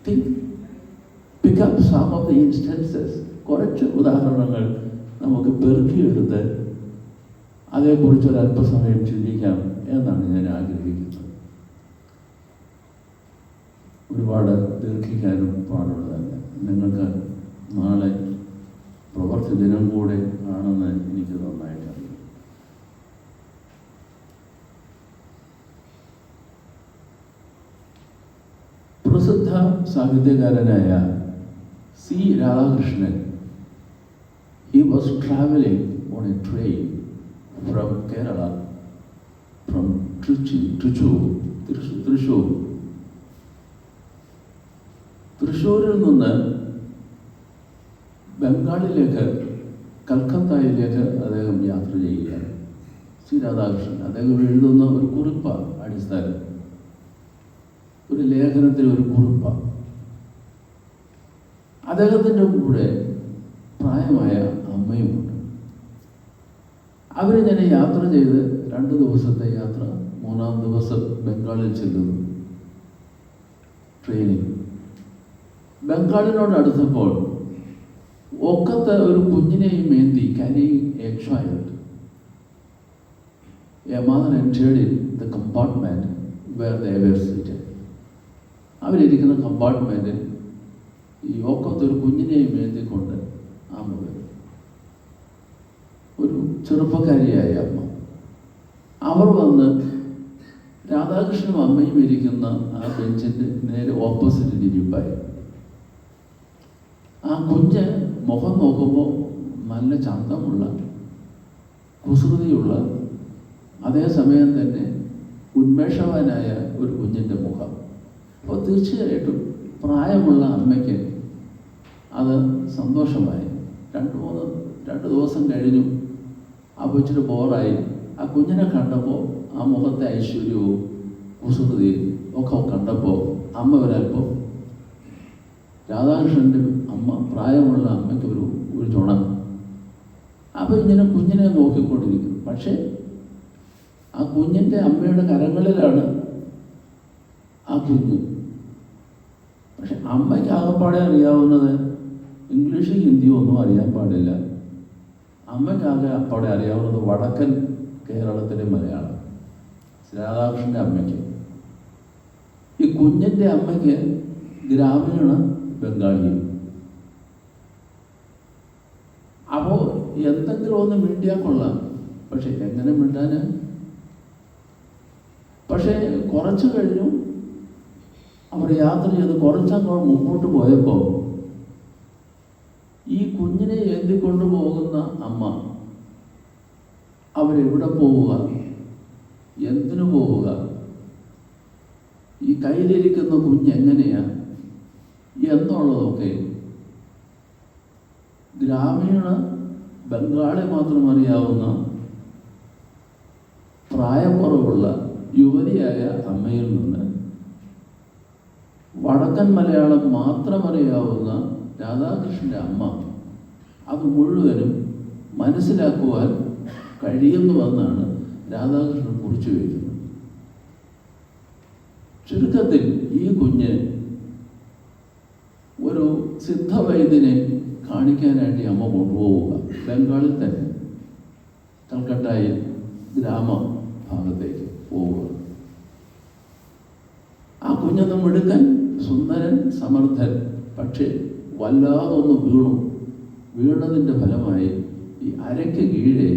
pick up some of the instances. കുറച്ച് ഉദാഹരണങ്ങൾ നമുക്ക് പെറുക്കിയെടുത്ത് അതേക്കുറിച്ച് ഒരു അല്പസമയം ചിന്തിക്കാം എന്നാണ് ഞാൻ ആഗ്രഹിക്കുന്നത്. ഒരുപാട് ദീർഘിക്കാനും പാടുള്ളതല്ല. നിങ്ങൾക്ക് നാളെ പ്രവൃത്തി ദിനം കൂടെ ആണെന്ന് എനിക്ക് നന്നായിട്ട് അറിയാം. പ്രസിദ്ധ സാഹിത്യകാരനായ C Radhakrishnan, he was traveling on a train from Kerala, from തൃശ്ശൂരിൽ നിന്ന് ബംഗാളിലേക്ക്, കൽക്കത്തയിലേക്ക് അദ്ദേഹം യാത്ര ചെയ്യുകയാണ്. ശ്രീ രാധാകൃഷ്ണൻ. അദ്ദേഹം എഴുതുന്ന ഒരു കുറിപ്പാണ് അടിസ്ഥാനം, ഒരു ലേഖനത്തിൽ ഒരു കുറിപ്പാണ്. അദ്ദേഹത്തിൻ്റെ കൂടെ പ്രായമായ അമ്മയുമുണ്ട്. അവരിങ്ങനെ യാത്ര ചെയ്ത് 2 ദിവസത്തെ യാത്ര, 3-ാം ദിവസം ബംഗാളിൽ ചെല്ലുന്നു ട്രെയിനിൽ. ബംഗാളിനോട് അടുത്തപ്പോൾ ഒക്കത്തെ ഒരു കുഞ്ഞിനെയും മേന്തി carrying a child, a mother entered in the compartment where they were seated. അവരിയ്ക്കുന്ന കമ്പാർട്ട്മെൻറ്റിൽ ഈ ഒക്കത്തൊരു കുഞ്ഞിനെയും മേന്തിക്കൊണ്ട് അമ്മ വരും. ഒരു ചെറുപ്പക്കാരിയായ അമ്മ. അവർ വന്ന് രാധാകൃഷ്ണനും അമ്മയും ഇരിക്കുന്ന ആ ബെഞ്ചിൻ്റെ നേരെ ഓപ്പോസിറ്റ് ഇരിപ്പായി. ആ കുഞ്ഞ് മുഖം നോക്കുമ്പോൾ നല്ല ചന്തമുള്ള, കുസൃതിയുള്ള, അതേസമയം തന്നെ ഉന്മേഷവാനായ ഒരു കുഞ്ഞിൻ്റെ മുഖം. അപ്പോൾ തീർച്ചയായിട്ടും പ്രായമുള്ള അമ്മയ്ക്ക് അത് സന്തോഷമായി. 2 ദിവസം കഴിഞ്ഞു. അപ്പോൾ ഇച്ചിരി ബോറായി. ആ കുഞ്ഞിനെ കണ്ടപ്പോൾ ആ മുഖത്തെ ഐശ്വര്യവും കുസൃതിയും ഒക്കെ കണ്ടപ്പോൾ അമ്മ ഒരല്പം, രാധാകൃഷ്ണൻ്റെ അമ്മ, പ്രായമുള്ള അമ്മയ്ക്ക് ഒരു ചുണ. അപ്പോൾ ഇങ്ങനെ കുഞ്ഞിനെ നോക്കിക്കൊണ്ടിരിക്കുന്നു. പക്ഷേ ആ കുഞ്ഞിൻ്റെ അമ്മയുടെ കരങ്ങളിലാണ് ആ കുഞ്ഞ്. പക്ഷെ അമ്മയ്ക്ക് ആകെപ്പാടെ അറിയാവുന്നത് ഇംഗ്ലീഷും ഹിന്ദിയും ഒന്നും അറിയാൻ പാടില്ല. അമ്മയ്ക്ക് അപ്പാടെ അറിയാവുന്നത് വടക്കൻ കേരളത്തിലെ മലയാളം. രാധാകൃഷ്ണൻ്റെ അമ്മയ്ക്ക്. ഈ കുഞ്ഞിൻ്റെ അമ്മയ്ക്ക് ഗ്രാമീണ ബംഗാളിയും. അപ്പോൾ എന്തെങ്കിലും ഒന്ന് മിണ്ടിയാൽ കൊള്ളാം, പക്ഷെ എങ്ങനെ മിണ്ടാന്? പക്ഷേ കുറച്ച് കഴിഞ്ഞു അവർ യാത്ര ചെയ്ത് കുറച്ചങ്ങോട്ട് മുമ്പോട്ട് പോയപ്പോൾ ഈ കുഞ്ഞിനെ ഏന്തിക്കൊണ്ടു പോകുന്ന അമ്മ അവരെവിടെ പോവുക, എന്തിനു പോവുക, ഈ കയ്യിലിരിക്കുന്ന കുഞ്ഞ് എങ്ങനെയാ എന്നുള്ളതൊക്കെ ഗ്രാമീണ ബംഗാളി മാത്രം അറിയാവുന്ന പ്രായക്കുറവുള്ള യുവതിയായ അമ്മയിൽ നിന്ന് വടക്കൻ മലയാളം മാത്രം അറിയാവുന്ന രാധാകൃഷ്ണൻ്റെ അമ്മ അത് മുഴുവനും മനസ്സിലാക്കുവാൻ കഴിയുന്നുവെന്നാണ് രാധാകൃഷ്ണൻ കുറിച്ചു വയ്ക്കുന്നത്. ചുരുക്കത്തിൽ ഈ കുഞ്ഞ് ഒരു സിദ്ധവൈദ്യനെ കാണിക്കാനായിട്ട് അമ്മ കൊണ്ടുപോവുക, ബംഗാളിൽ തന്നെ കൽക്കട്ടയിൽ ഗ്രാമഭാഗത്തേക്ക് പോവുക. ആ കുഞ്ഞൊന്ന് മിടുക്കൻ, സുന്ദരൻ, സമർത്ഥൻ. പക്ഷേ വല്ലാതൊന്ന് വീണതിൻ്റെ ഫലമായി ഈ അരയ്ക്ക് കീഴെ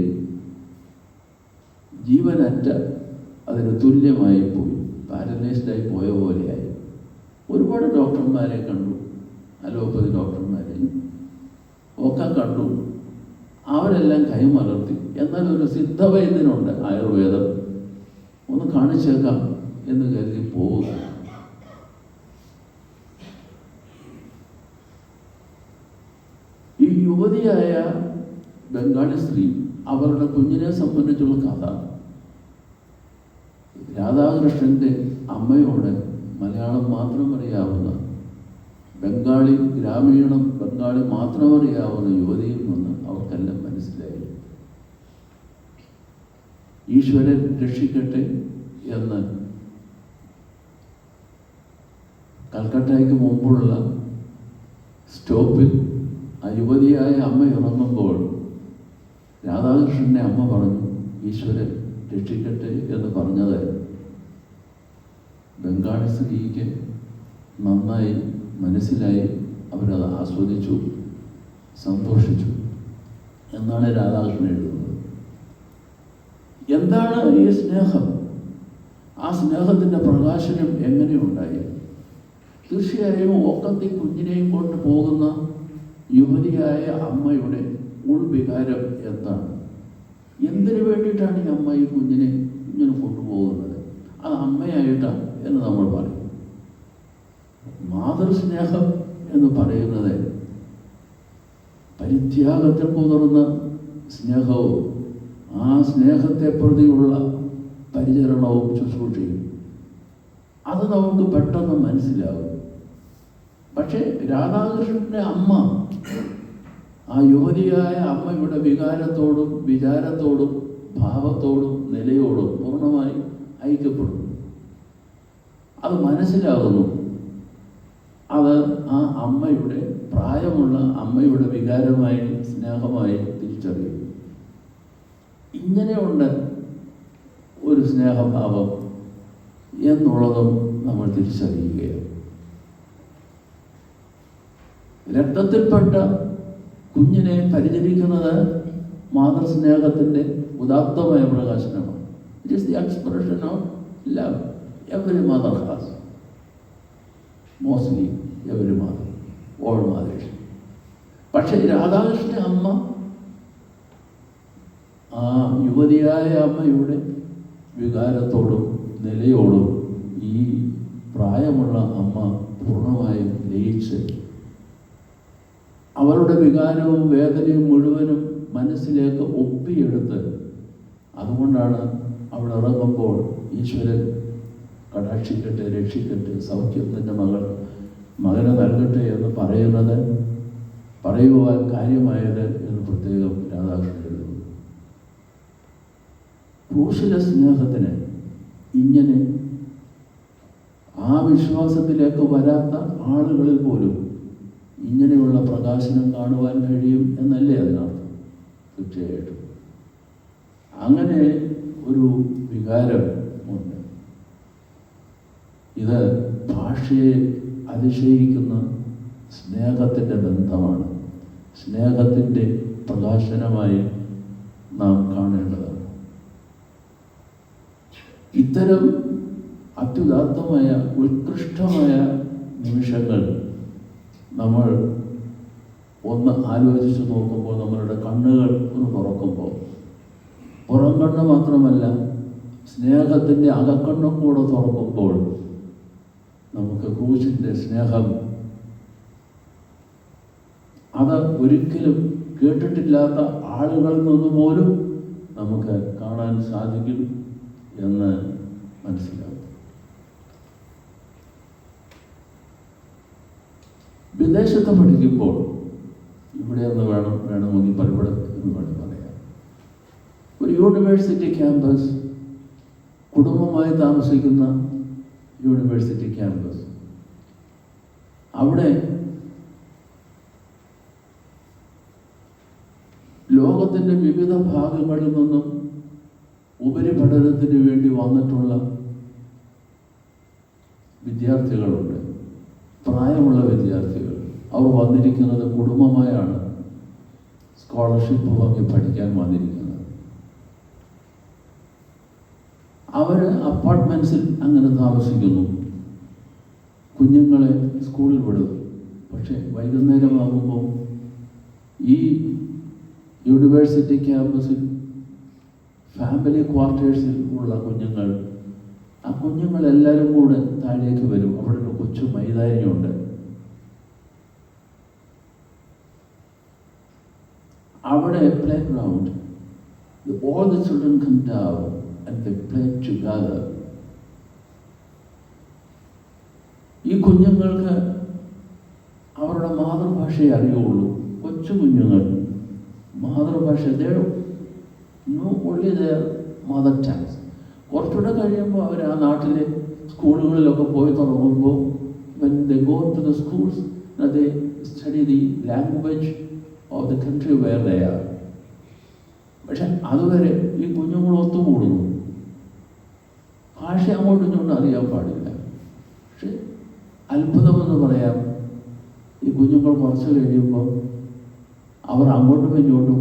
ജീവനറ്റ അതിന് തുല്യമായി പോയി, പാരലൈസ്ഡായി പോയ പോലെയായി. ഒരുപാട് ഡോക്ടർമാരെ കണ്ടു, അലോപ്പതി ഡോക്ടർമാരെയും ഒക്കെ കണ്ടു. അവരെല്ലാം കൈമലർത്തി. എന്നാൽ ഒരു സിദ്ധവൈദ്യനുണ്ട്, ആയുർവേദം, ഒന്ന് കാണിച്ചേക്കാം എന്ന് കരുതി പോവുക. ഈ യുവതിയായ ബംഗാളി സ്ത്രീ അവരുടെ കുഞ്ഞിനെ സംബന്ധിച്ചുള്ള കഥ രാധാകൃഷ്ണൻ്റെ അമ്മയോട് മലയാളം മാത്രം അറിയാവുന്ന ബംഗാളി, ഗ്രാമീണം ബംഗാളി മാത്രം അറിയാവുന്ന യുവതിയിൽ നിന്ന് അവർക്കെല്ലാം മനസ്സിലായി. ഈശ്വരൻ രക്ഷിക്കട്ടെ എന്ന് കൽക്കട്ടയ്ക്ക് മുമ്പുള്ള സ്റ്റോപ്പിൽ ആ യുവതിയായ അമ്മ ഇറങ്ങുമ്പോൾ രാധാകൃഷ്ണൻ്റെ അമ്മ പറഞ്ഞു, ഈശ്വരൻ രക്ഷിക്കട്ടെ എന്ന് പറഞ്ഞത് ബംഗാളി സ്ത്രീക്ക് നന്നായി മനസ്സിലായി. അവരത് ആസ്വദിച്ചു, സന്തോഷിച്ചു എന്നാണ് രാധാകൃഷ്ണൻ എഴുതുന്നത്. എന്താണ് ഈ സ്നേഹം? ആ സ്നേഹത്തിൻ്റെ പ്രകാശനം എങ്ങനെയുണ്ടായി? തീർച്ചയായും ഒക്കത്തെ കുഞ്ഞിനെയും കൊണ്ട് പോകുന്ന യുവതിയായ അമ്മയുടെ ഉൾവികാരം എന്താണ്? എന്തിനു വേണ്ടിയിട്ടാണ് ഈ അമ്മ ഈ കുഞ്ഞിനെ കൊണ്ടുപോകുന്നത്? അത് അമ്മയായിട്ടാണ് എന്ന് നമ്മൾ പറയും. മാതൃസ്നേഹം എന്ന് പറയുന്നത് പരിത്യാഗത്തിൽ കുതിർന്ന സ്നേഹവും ആ സ്നേഹത്തെ പ്രതിയുള്ള പരിചരണവും ശുശ്രൂഷയും അത് നമുക്ക് പെട്ടെന്ന് മനസ്സിലാവും. പക്ഷേ രാധാകൃഷ്ണൻ്റെ അമ്മ, ആ യുവതിയായ അമ്മയുടെ വികാരത്തോടും വിചാരത്തോടും ഭാവത്തോടും നിലയോടും പൂർണ്ണമായി ഐക്യപ്പെടുന്നു. അത് മനസ്സിലാകുന്നു. അത് ആ അമ്മയുടെ, പ്രായമുള്ള അമ്മയുടെ വികാരമായി, സ്നേഹമായി തിരിച്ചറിയും. ഇങ്ങനെയുണ്ട് ഒരു സ്നേഹഭാവം എന്നുള്ളതും നമ്മൾ തിരിച്ചറിയുകയാണ്. രക്തത്തിൽപ്പെട്ട കുഞ്ഞിനെ പരിചരിക്കുന്നത് മാതൃസ്നേഹത്തിൻ്റെ ഉദാത്തമായ പ്രകാശനമാണ്. It is the expression of love every mother has, mostly every mother, all mothers. പക്ഷേ രാധാകൃഷ്ണ അമ്മ, ആ യുവതിയായ അമ്മയുടെ വികാരത്തോടും നിലയോടും ഈ പ്രായമുള്ള അമ്മ പൂർണ്ണമായും ലയിച്ച് അവരുടെ വികാരവും വേദനയും മുഴുവനും മനസ്സിലേക്ക് ഒപ്പിയെടുത്ത്, അതുകൊണ്ടാണ് അവിടെ ഇറങ്ങുമ്പോൾ ഈശ്വരൻ കടാക്ഷിക്കട്ടെ, രക്ഷിക്കട്ടെ, സൗഖ്യം തൻ്റെ മകന് നൽകട്ടെ എന്ന് പറയുവാൻ കാര്യമായത് എന്ന് പ്രത്യേകം രാധാകൃഷ്ണൻ എഴുതുന്നു. ക്രൂശിലെ സ്നേഹത്തിന് ഇങ്ങനെ ആ വിശ്വാസത്തിലേക്ക് വരാത്ത ആളുകളിൽ പോലും ഇങ്ങനെയുള്ള പ്രകാശനം കാണുവാൻ കഴിയും എന്നല്ലേ അതിനർത്ഥം? തീർച്ചയായിട്ടും അങ്ങനെ ഒരു വികാരം ഉണ്ട്. ഇത് ഭാഷയെ അതിശയിക്കുന്ന സ്നേഹത്തിൻ്റെ ബന്ധമാണ്. സ്നേഹത്തിൻ്റെ പ്രകാശനമായി നാം കാണേണ്ടതാണ്. ഇത്തരം അത്യുദാത്തമായ ഉത്കൃഷ്ടമായ നിമിഷങ്ങൾ നമ്മൾ ഒന്ന് ആലോചിച്ച് നോക്കുമ്പോൾ, നമ്മളുടെ കണ്ണുകൾ ഒന്ന് തുറക്കുമ്പോൾ, പുറം കണ്ണ് മാത്രമല്ല സ്നേഹത്തിൻ്റെ അകക്കണ്ണും കൂടെ തുറക്കുമ്പോൾ നമുക്ക് ക്രൂശിൻ്റെ സ്നേഹം അത് ഒരിക്കലും കേട്ടിട്ടില്ലാത്ത ആളുകളിൽ നിന്ന് പോലും നമുക്ക് കാണാൻ സാധിക്കും എന്ന് മനസ്സിലാവും. വിദേശത്ത് പഠിക്കുമ്പോൾ ഇവിടെ ഒന്ന് വേണമെങ്കിൽ പലവിടെ എന്ന് പറയാം. ഒരു യൂണിവേഴ്സിറ്റി ക്യാമ്പസ്, കുടുംബമായി താമസിക്കുന്ന യൂണിവേഴ്സിറ്റി ക്യാമ്പസ്, അവിടെ ലോകത്തിൻ്റെ വിവിധ ഭാഗങ്ങളിൽ നിന്നും ഉപരിപഠനത്തിന് വേണ്ടി വന്നിട്ടുള്ള വിദ്യാർത്ഥികളുണ്ട്, പ്രായമുള്ള വിദ്യാർത്ഥികൾ. അവർ വന്നിരിക്കുന്നത് കുടുംബമായാണ്, സ്കോളർഷിപ്പ് വാങ്ങി പഠിക്കാൻ വന്നിരിക്കുന്നത്. അവർ അപ്പാർട്ട്മെൻറ്റ്സിൽ അങ്ങനെ താമസിക്കുന്നു, കുഞ്ഞുങ്ങളെ സ്കൂളിൽ വിടും. പക്ഷേ വൈകുന്നേരമാകുമ്പോൾ ഈ യൂണിവേഴ്സിറ്റി ക്യാമ്പസിൽ ഫാമിലി ക്വാർട്ടേഴ്സിൽ ഉള്ള കുഞ്ഞുങ്ങൾ, ആ കുഞ്ഞുങ്ങളെല്ലാവരും കൂടെ താഴേക്ക് വരും. അവിടെ ഒരു കൊച്ചു മൈതാനിയുണ്ട്. അവിടെ play ground, all the children come down and they play together. ഈ കുഞ്ഞുങ്ങൾക്ക് അവരുടെ മാതൃഭാഷയെ അറിയുള്ളൂ. കൊച്ചു കുഞ്ഞുങ്ങൾ മാതൃഭാഷ, only their mother tongues. കുറച്ചുകൂടെ കഴിയുമ്പോൾ അവർ ആ നാട്ടിലെ സ്കൂളുകളിലൊക്കെ പോയി തുടങ്ങുമ്പോൾ, when they go to the schools, they study the language of the country where they are. പക്ഷെ അതുവരെ ഈ കുഞ്ഞുങ്ങൾ ഒത്തുകൂടുന്നു. ഭാഷ അങ്ങോട്ടും ഇങ്ങോട്ടും അറിയാൻ പാടില്ല. പക്ഷെ അത്ഭുതമെന്ന് പറയാം, ഈ കുഞ്ഞുങ്ങൾ കുറച്ച് കഴിയുമ്പോൾ അവർ അങ്ങോട്ടും ഇങ്ങോട്ടും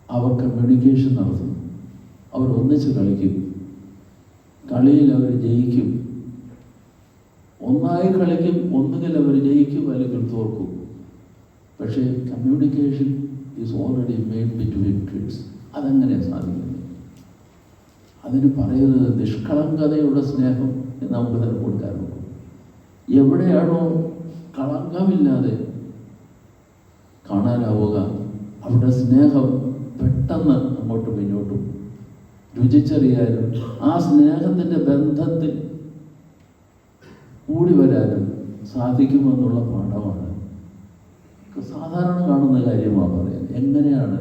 അവർ കമ്മ്യൂണിക്കേഷൻ നടത്തുന്നു. അവർ ഒന്നിച്ച് കളിക്കും, കളിയിൽ അവർ ജയിക്കും, ഒന്നായി കളിക്കും. ഒന്നുകിൽ അവർ ജയിക്കും അല്ലെങ്കിൽ തോൽക്കും. പക്ഷേ communication is already made between kids. അതെങ്ങനെ സാധിക്കുന്നത്? അതിന് പറയുന്നത് നിഷ്കളങ്കതയുടെ സ്നേഹം എന്ന് നമുക്ക് തന്നെ കൊടുക്കാറുണ്ട്. എവിടെയാണോ കളങ്കമില്ലാതെ കാണാനാവുക, അവിടെ സ്നേഹം പെട്ടെന്ന് അങ്ങോട്ടും ഇങ്ങോട്ടും രുചിച്ചറിയാനും ആ സ്നേഹത്തിൻ്റെ ബന്ധത്തിൽ കൂടി വരാനും സാധിക്കുമെന്നുള്ള പാഠമാണ്. സാധാരണ കാണുന്ന കാര്യമാണ് പറയാൻ. എങ്ങനെയാണ്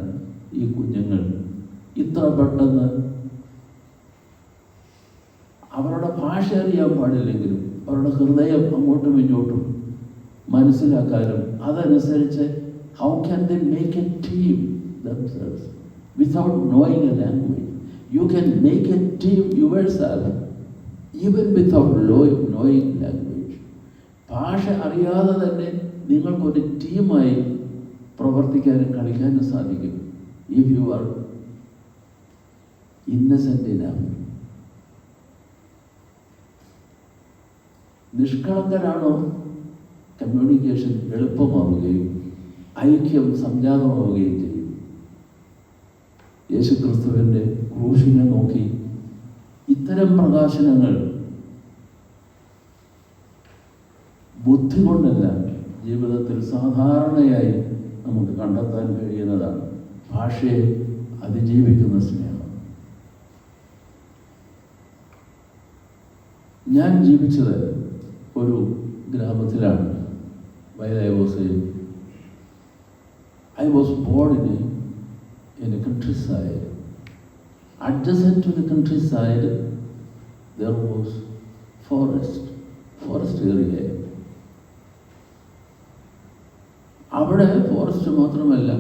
ഈ കുഞ്ഞുങ്ങൾ ഇത്ര പെട്ടെന്ന് അവരുടെ ഭാഷ അറിയാൻ പാടില്ലെങ്കിലും അവരുടെ ഹൃദയം അങ്ങോട്ടും ഇങ്ങോട്ടും മനസ്സിലാക്കാനും അതനുസരിച്ച് how can they make A team themselves without knowing a language? You can make a team yourself even without knowing language. ഭാഷ അറിയാതെ തന്നെ നിങ്ങൾക്കൊരു ടീമായി പ്രവർത്തിക്കാനും കളിക്കാനും സാധിക്കും. If you are innocent enough. നിഷ്കളങ്കരാണോ കമ്മ്യൂണിക്കേഷൻ എളുപ്പമാവുകയും ഐക്യം സംജാതമാവുകയും ചെയ്യും. യേശുക്രിസ്തുവിൻ്റെ ക്രൂശിനെ നോക്കി ഇത്തരം പ്രകാശനങ്ങൾ ബുദ്ധി കൊണ്ടല്ല, ജീവിതത്തിൽ സാധാരണയായി നമുക്ക് കണ്ടെത്താൻ കഴിയുന്നതാണ്. ഭാഷയെ അതിജീവിക്കുന്ന സ്നേഹം. ഞാൻ ജീവിച്ചത് ഒരു ഗ്രാമത്തിലാണ്. While I was born in a countryside. Adjacent to the countryside, there was forest area. അവിടെ ഫോറസ്റ്റ് മാത്രമല്ല,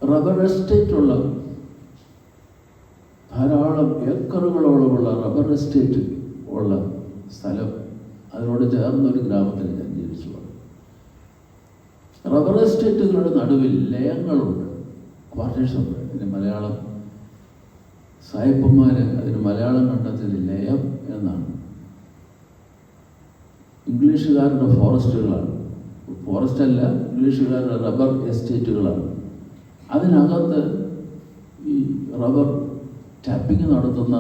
റബ്ബർ എസ്റ്റേറ്റ് ഉള്ള ധാരാളം ഏക്കറുകളോളമുള്ള റബ്ബർ എസ്റ്റേറ്റ് ഉള്ള സ്ഥലം, അതിനോട് ചേർന്നൊരു ഗ്രാമത്തിൽ ഞാൻ ജീവിച്ചു. റബ്ബർ എസ്റ്റേറ്റുകളുടെ നടുവിൽ ലയങ്ങളുണ്ട്, ക്വാർട്ടേഴ്സുണ്ട്. ഇതിന് മലയാളം സായിപ്പന്മാർ അതിന് മലയാളം കണ്ടെത്തിയത് ലയം എന്നാണ്. ഇംഗ്ലീഷുകാരുടെ ഫോറസ്റ്റുകളാണ്, ഫോറസ്റ്റ് അല്ല, ഇംഗ്ലീഷുകാരുടെ റബ്ബർ എസ്റ്റേറ്റുകളാണ്. അതിനകത്ത് ഈ റബ്ബർ ടാപ്പിംഗ് നടത്തുന്ന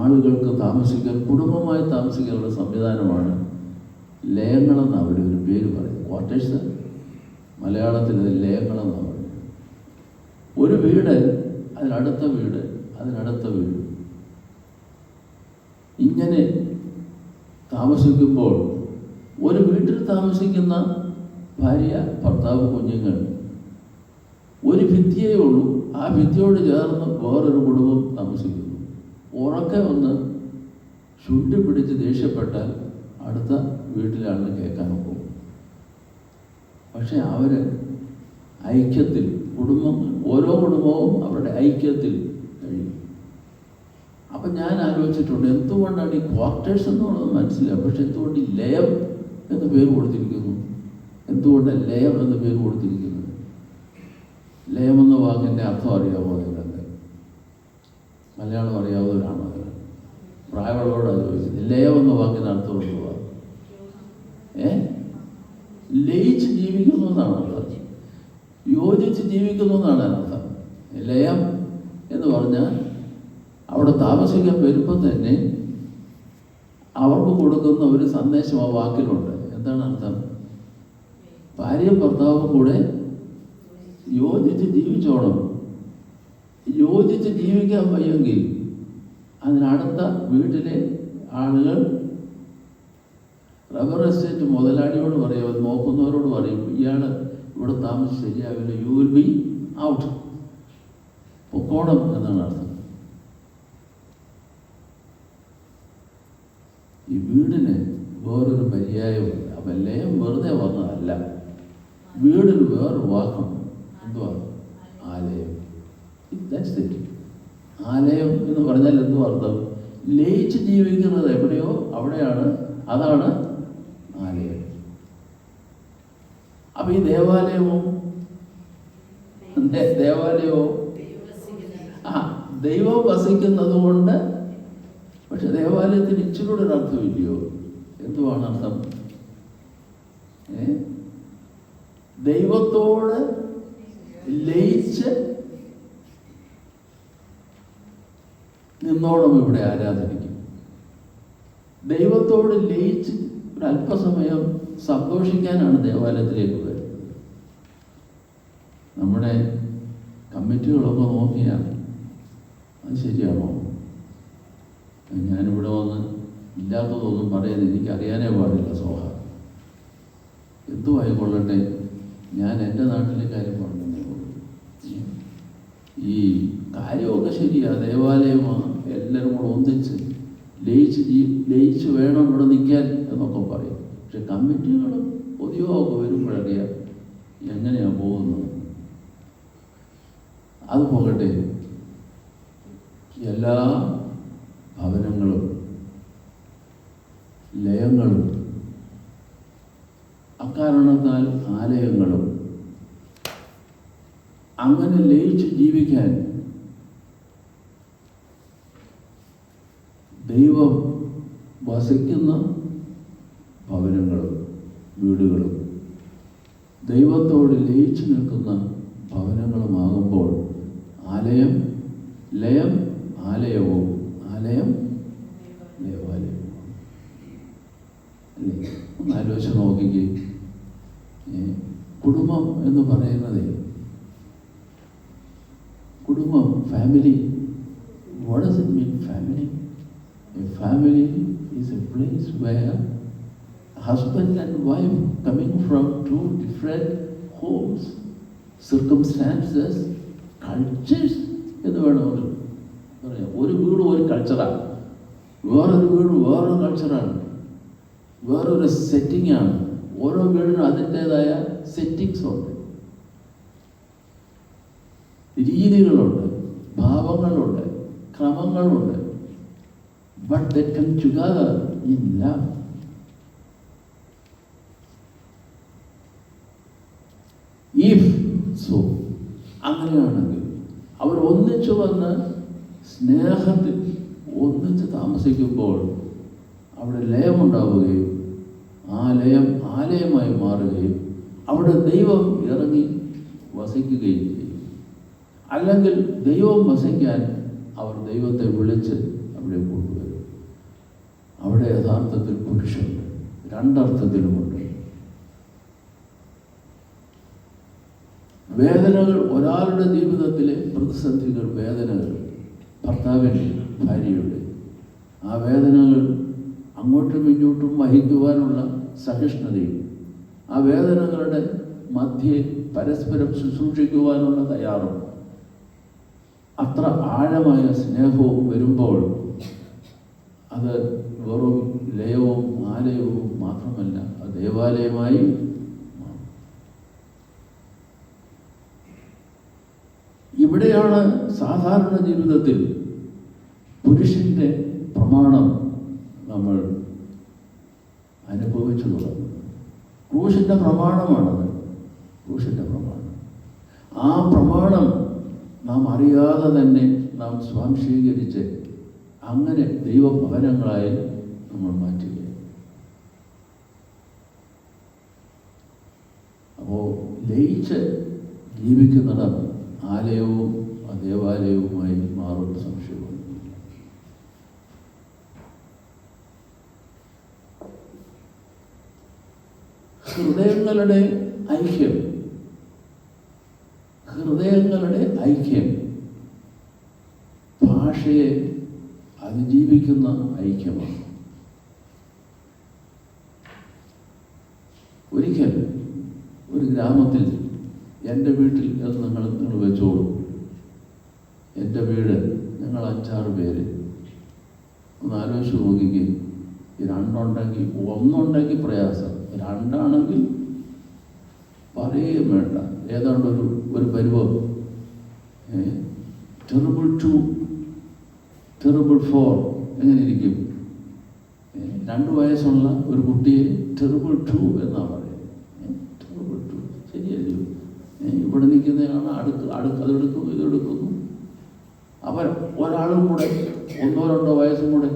ആളുകൾക്ക് താമസിക്കാൻ, കുടുംബമായി താമസിക്കാനുള്ള സംവിധാനമാണ് ലയങ്ങളെന്ന് അവിടെ ഒരു പേര് പറയും. ക്വാർട്ടേഴ്സ് മലയാളത്തിൽ ലയങ്ങളെന്നാണ് പറയുന്നത്. ഒരു വീട്, അതിനടുത്ത വീട്, അതിനടുത്ത വീട്, ഇങ്ങനെ താമസിക്കുമ്പോൾ ഒരു വീട്ടിൽ താമസിക്കുന്ന ഭാര്യ, ഭർത്താവ്, കുഞ്ഞുങ്ങൾ, ഒരു ഭിത്തിയേ ഉള്ളൂ. ആ ഭിത്തിയോട് ചേർന്ന് വേറൊരു കുടുംബം താമസിക്കുന്നു. ഉറക്കെ ഒന്ന് ചുണ്ടി പിടിച്ച് ദേഷ്യപ്പെട്ടാൽ അടുത്ത വീട്ടിലാണ് കേൾക്കാൻ പോകും. പക്ഷെ അവർ ഐക്യത്തിൽ, ഓരോ കുടുംബവും അവരുടെ ഐക്യത്തിൽ കഴിയും. അപ്പം ഞാൻ ആലോചിച്ചിട്ടുണ്ട്, എന്തുകൊണ്ടാണ് ഈ ക്വാർട്ടേഴ്സ് എന്നുള്ളത് മനസ്സിലാവും, പക്ഷെ എന്തുകൊണ്ട് ഈ ലയം എന്ന് പേര് കൊടുത്തിരിക്കുന്നു? എന്തുകൊണ്ടാണ് ലയം എന്ന് പേര് കൊടുത്തിരിക്കുന്നത്? ലയം എന്ന വാക്കിൻ്റെ അർത്ഥം അറിയാമോ നിങ്ങൾക്ക്? മലയാളം അറിയാവുന്നവരാണോ? പ്രായമുള്ളവരോടാണ് ചോദിക്കുന്നത്. ലയം എന്ന വാക്കിൻ്റെ അർത്ഥം എന്തുവാ? ലയിച്ച് ജീവിക്കുന്നു എന്നാണ് അർത്ഥം, യോജിച്ച് ജീവിക്കുന്നു എന്നാണ് അർത്ഥം. ലയം എന്ന് പറഞ്ഞാൽ അവിടെ താമസിക്കാൻ വരുമ്പോൾ തന്നെ അവർക്ക് കൊടുക്കുന്ന ഒരു സന്ദേശം ആ വാക്കിലുണ്ട്. എന്താണ് അർത്ഥം? ഭാര്യയും ഭർത്താവും കൂടെ യോജിച്ച് ജീവിച്ചോണം. യോജിച്ച് ജീവിക്കാൻ വയ്യെങ്കിൽ അതിനടുത്ത വീട്ടിലെ ആളുകൾ റബ്ബർ എസ്റ്റേറ്റ് മുതലാളിയോട് പറയും, നോക്കുന്നവരോട് പറയും, ഇയാൾ ഇവിടെ താമസിച്ച് ശരിയാവില്ല, യു വിൽ ബി ഔട്ട്, പൊക്കോണം എന്നാണ് അർത്ഥം. ഈ വീടിന് വേറൊരു പര്യായമുണ്ട്. അപ്പം ലയം വെറുതെ വന്നതല്ല, വീടിന് വേറൊരു വാക്കുണ്ട്. എന്തുവാ? ആലയം. ആലയം എന്ന് പറഞ്ഞാൽ എന്തു അർത്ഥം? ലയിച്ച് ജീവിക്കുന്നത് എവിടെയോ അവിടെയാണ്, അതാണ് ആലയം. അപ്പൊ ഈ ദേവാലയവും ദൈവം വസിക്കുന്നത് കൊണ്ട്. പക്ഷെ ദേവാലയത്തിന് ഇച്ചിലൂടെ ഒരു അർത്ഥമില്ലയോ? എന്തുവാണ് അർത്ഥം? ദൈവത്തോട് ലയിച്ച് നിന്നോണം ഇവിടെ ആരാധനിക്കും. ദൈവത്തോട് ലയിച്ച് ഒരല്പസമയം സന്തോഷിക്കാനാണ് ദേവാലയത്തിലേക്ക് വരുന്നത്. നമ്മുടെ കമ്മിറ്റികളൊക്കെ നോക്കിയാൽ അത് ശരിയാണോ? ഞാനിവിടെ വന്ന് ഇല്ലാത്തതൊന്നും പറയുന്നത് എനിക്കറിയാനേ പാടില്ല. സോഹ എന്തുമായിക്കൊള്ളട്ടെ, ഞാൻ എൻ്റെ നാട്ടിലെ കാര്യം പറഞ്ഞതേ ഉള്ളൂ. ഈ കാര്യമൊക്കെ ശരിയാണ്, ദേവാലയമാണ്, എല്ലാവരും കൂടെ ഒന്നിച്ച് ലയിച്ച് വേണം ഇവിടെ നിൽക്കാൻ എന്നൊക്കെ പറയും. പക്ഷെ കമ്മിറ്റികളും പൊതുയോഗമൊക്കെ വരുമ്പോഴറിയാം എങ്ങനെയാണ് പോകുന്നത്. അത് പോകട്ടെ, എല്ലാ ഭവനങ്ങളും ലയങ്ങളും അക്കാരണത്താൽ ആലയങ്ങളും അങ്ങനെ ലയിച്ച് ജീവിക്കാൻ ദൈവം വസിക്കുന്ന ഭവനങ്ങളും വീടുകളും ദൈവത്തോട് ലയിച്ചു നിൽക്കുന്ന ഭവനങ്ങളുമാകുമ്പോൾ ആലയം ലയം ആലയവും ആലയം ദേവാലയവും അല്ലേ? ഒന്ന് ആലോചിച്ച് നോക്കിക്കേ. കുടുംബം എന്ന് പറയുന്നത്, കുടുംബം, family, what does it mean, family? A family is a place where husband and wife coming from two different homes, circumstances, cultures എന്ന് വേണമെങ്കിൽ പറയാം. ഒരു വീട് ഒരു കൾച്ചറാണ്, വേറൊരു വീട് വേറൊരു കൾച്ചറാണ്, വേറൊരു സെറ്റിങ്ങാണ്. ഓരോ വീടിനും അതിൻ്റേതായ സെറ്റിങ്സ് ഉണ്ട്, രീതികളുണ്ട്, ഭാവങ്ങളുണ്ട്, ക്രമങ്ങളുണ്ട്. But they come together in love. If so, അങ്ങനെയാണെങ്കിൽ അവർ ഒന്നിച്ചു വന്ന് സ്നേഹത്തിൽ ഒന്നിച്ച് താമസിക്കുമ്പോൾ അവിടെ ലയമുണ്ടാവുകയും ആ ലയം ആലയമായി മാറുകയും അവിടെ ദൈവം ഇറങ്ങി വസിക്കുകയും ചെയ്യും. അല്ലെങ്കിൽ ദൈവം വസിക്കാൻ അവർ ദൈവത്തെ വിളിച്ച് അവിടെ കൊണ്ടുവരും. അവിടെ യഥാർത്ഥത്തിൽ പുരുഷനുണ്ട്, രണ്ടർത്ഥത്തിലുമുണ്ട്. വേദനകൾ, ഒരാളുടെ ജീവിതത്തിലെ പ്രതിസന്ധികൾ, വേദനകൾ, ഭർത്താവിൻ്റെ ഭാര്യയുടെ ആ വേദനകൾ അങ്ങോട്ടും ഇങ്ങോട്ടും വഹിക്കുവാനുള്ള സഹിഷ്ണുതയും ആ വേദനകളുടെ മധ്യേ പരസ്പരം ശുശ്രൂഷിക്കുവാനുള്ള തയ്യാറും അത്ര ആഴമായ സ്നേഹവും വരുമ്പോൾ അത് വെറും ലയവും ആലയവും മാത്രമല്ല, അത് ദേവാലയമായി മാറും. ഇവിടെയാണ് സാധാരണ ജീവിതത്തിൽ പുരുഷന്റെ പ്രമാണം നമ്മൾ അനുഭവിച്ചു തുടങ്ങുന്നത്. ക്രൂശിൻ്റെ പ്രമാണമാണത്, ക്രൂശിൻ്റെ പ്രമാണം. ആ പ്രമാണം നാം അറിയാതെ തന്നെ നാം സ്വാംശീകരിച്ച് അങ്ങനെ ദൈവഭവനങ്ങളായി നമ്മൾ മാറ്റുകയാണ്. അപ്പോൾ ലയിച്ച് ജീവിക്കുന്നിടം ആലയവും ദേവാലയവുമായി മാറും, സംശയവും. ഹൃദയങ്ങളുടെ ഐക്യം, ഹൃദയങ്ങളുടെ ഐക്യം ഭാഷയെ അതിജീവിക്കുന്ന ഐക്യമാണ്. ഒരിക്കൽ ഒരു ഗ്രാമത്തിൽ, എൻ്റെ വീട്ടിൽ എന്ന് നിങ്ങൾ വെച്ചോളൂ, എൻ്റെ വീട്, ഞങ്ങൾ 5-6 പേര്. ഒന്ന് ആലോചിച്ച് നോക്കിക്കേ. രണ്ടുണ്ടെങ്കിൽ, ഒന്നുണ്ടെങ്കിൽ പ്രയാസം, രണ്ടാണെങ്കിൽ പറയുകയും വേണ്ട, ഏതാണ്ട് ഒരു പരുവം. ടെറിബിൾ 2, ടെറിബിൾ 4 എങ്ങനെ ഇരിക്കും? 2 വയസ്സുള്ള ഒരു കുട്ടിയെ ടെറിബിൾ 2 എന്നാണ് പറയുന്നത്. ടെറിബിൾ 2 ശരിയല്ലോ? ഇവിടെ നിൽക്കുന്നതാണ് അതെടുക്കുന്നു, ഇതെടുക്കുന്നു. അവർ ഒരാളും കൂടെ 1-2 വയസ്സും കൂടെ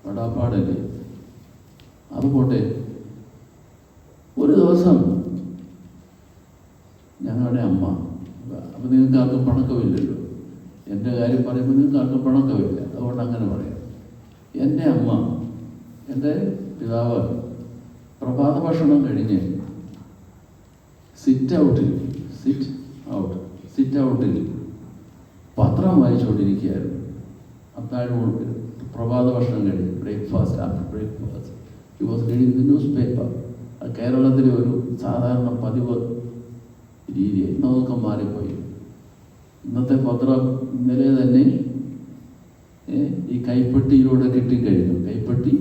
പെടാപ്പാടല്ലേ. അതുപോട്ടെ, ഒരു ദിവസം ഞങ്ങളുടെ അമ്മ, അപ്പം നിങ്ങൾക്ക് ആർക്കും പണക്കമില്ലല്ലോ, എൻ്റെ കാര്യം പറയുമ്പോൾ നിങ്ങൾക്ക് ആർക്കും പണക്കമില്ല, അതുകൊണ്ട് അങ്ങനെ പറയാം. എൻ്റെ അമ്മ, എൻ്റെ പിതാവ് പ്രഭാത ഭക്ഷണം കഴിഞ്ഞ് സിറ്റ് ഔട്ടിൽ സിറ്റ് ഔട്ടിൽ പത്രം വായിച്ചുകൊണ്ടിരിക്കുകയായിരുന്നു. അത്താഴം പ്രഭാത ഭക്ഷണം കഴിഞ്ഞ് after breakfast he was reading the news paper. അത് കേരളത്തിലെ ഒരു സാധാരണ പതിവ് രീതിയായി. ഇന്നതൊക്കെ മാറിപ്പോയി. ഇന്നത്തെ പത്രം ഇന്നലെ തന്നെ ഈ കൈപ്പെട്ടിയിലൂടെ കിട്ടിക്കഴിഞ്ഞു. കൈപ്പെട്ടി,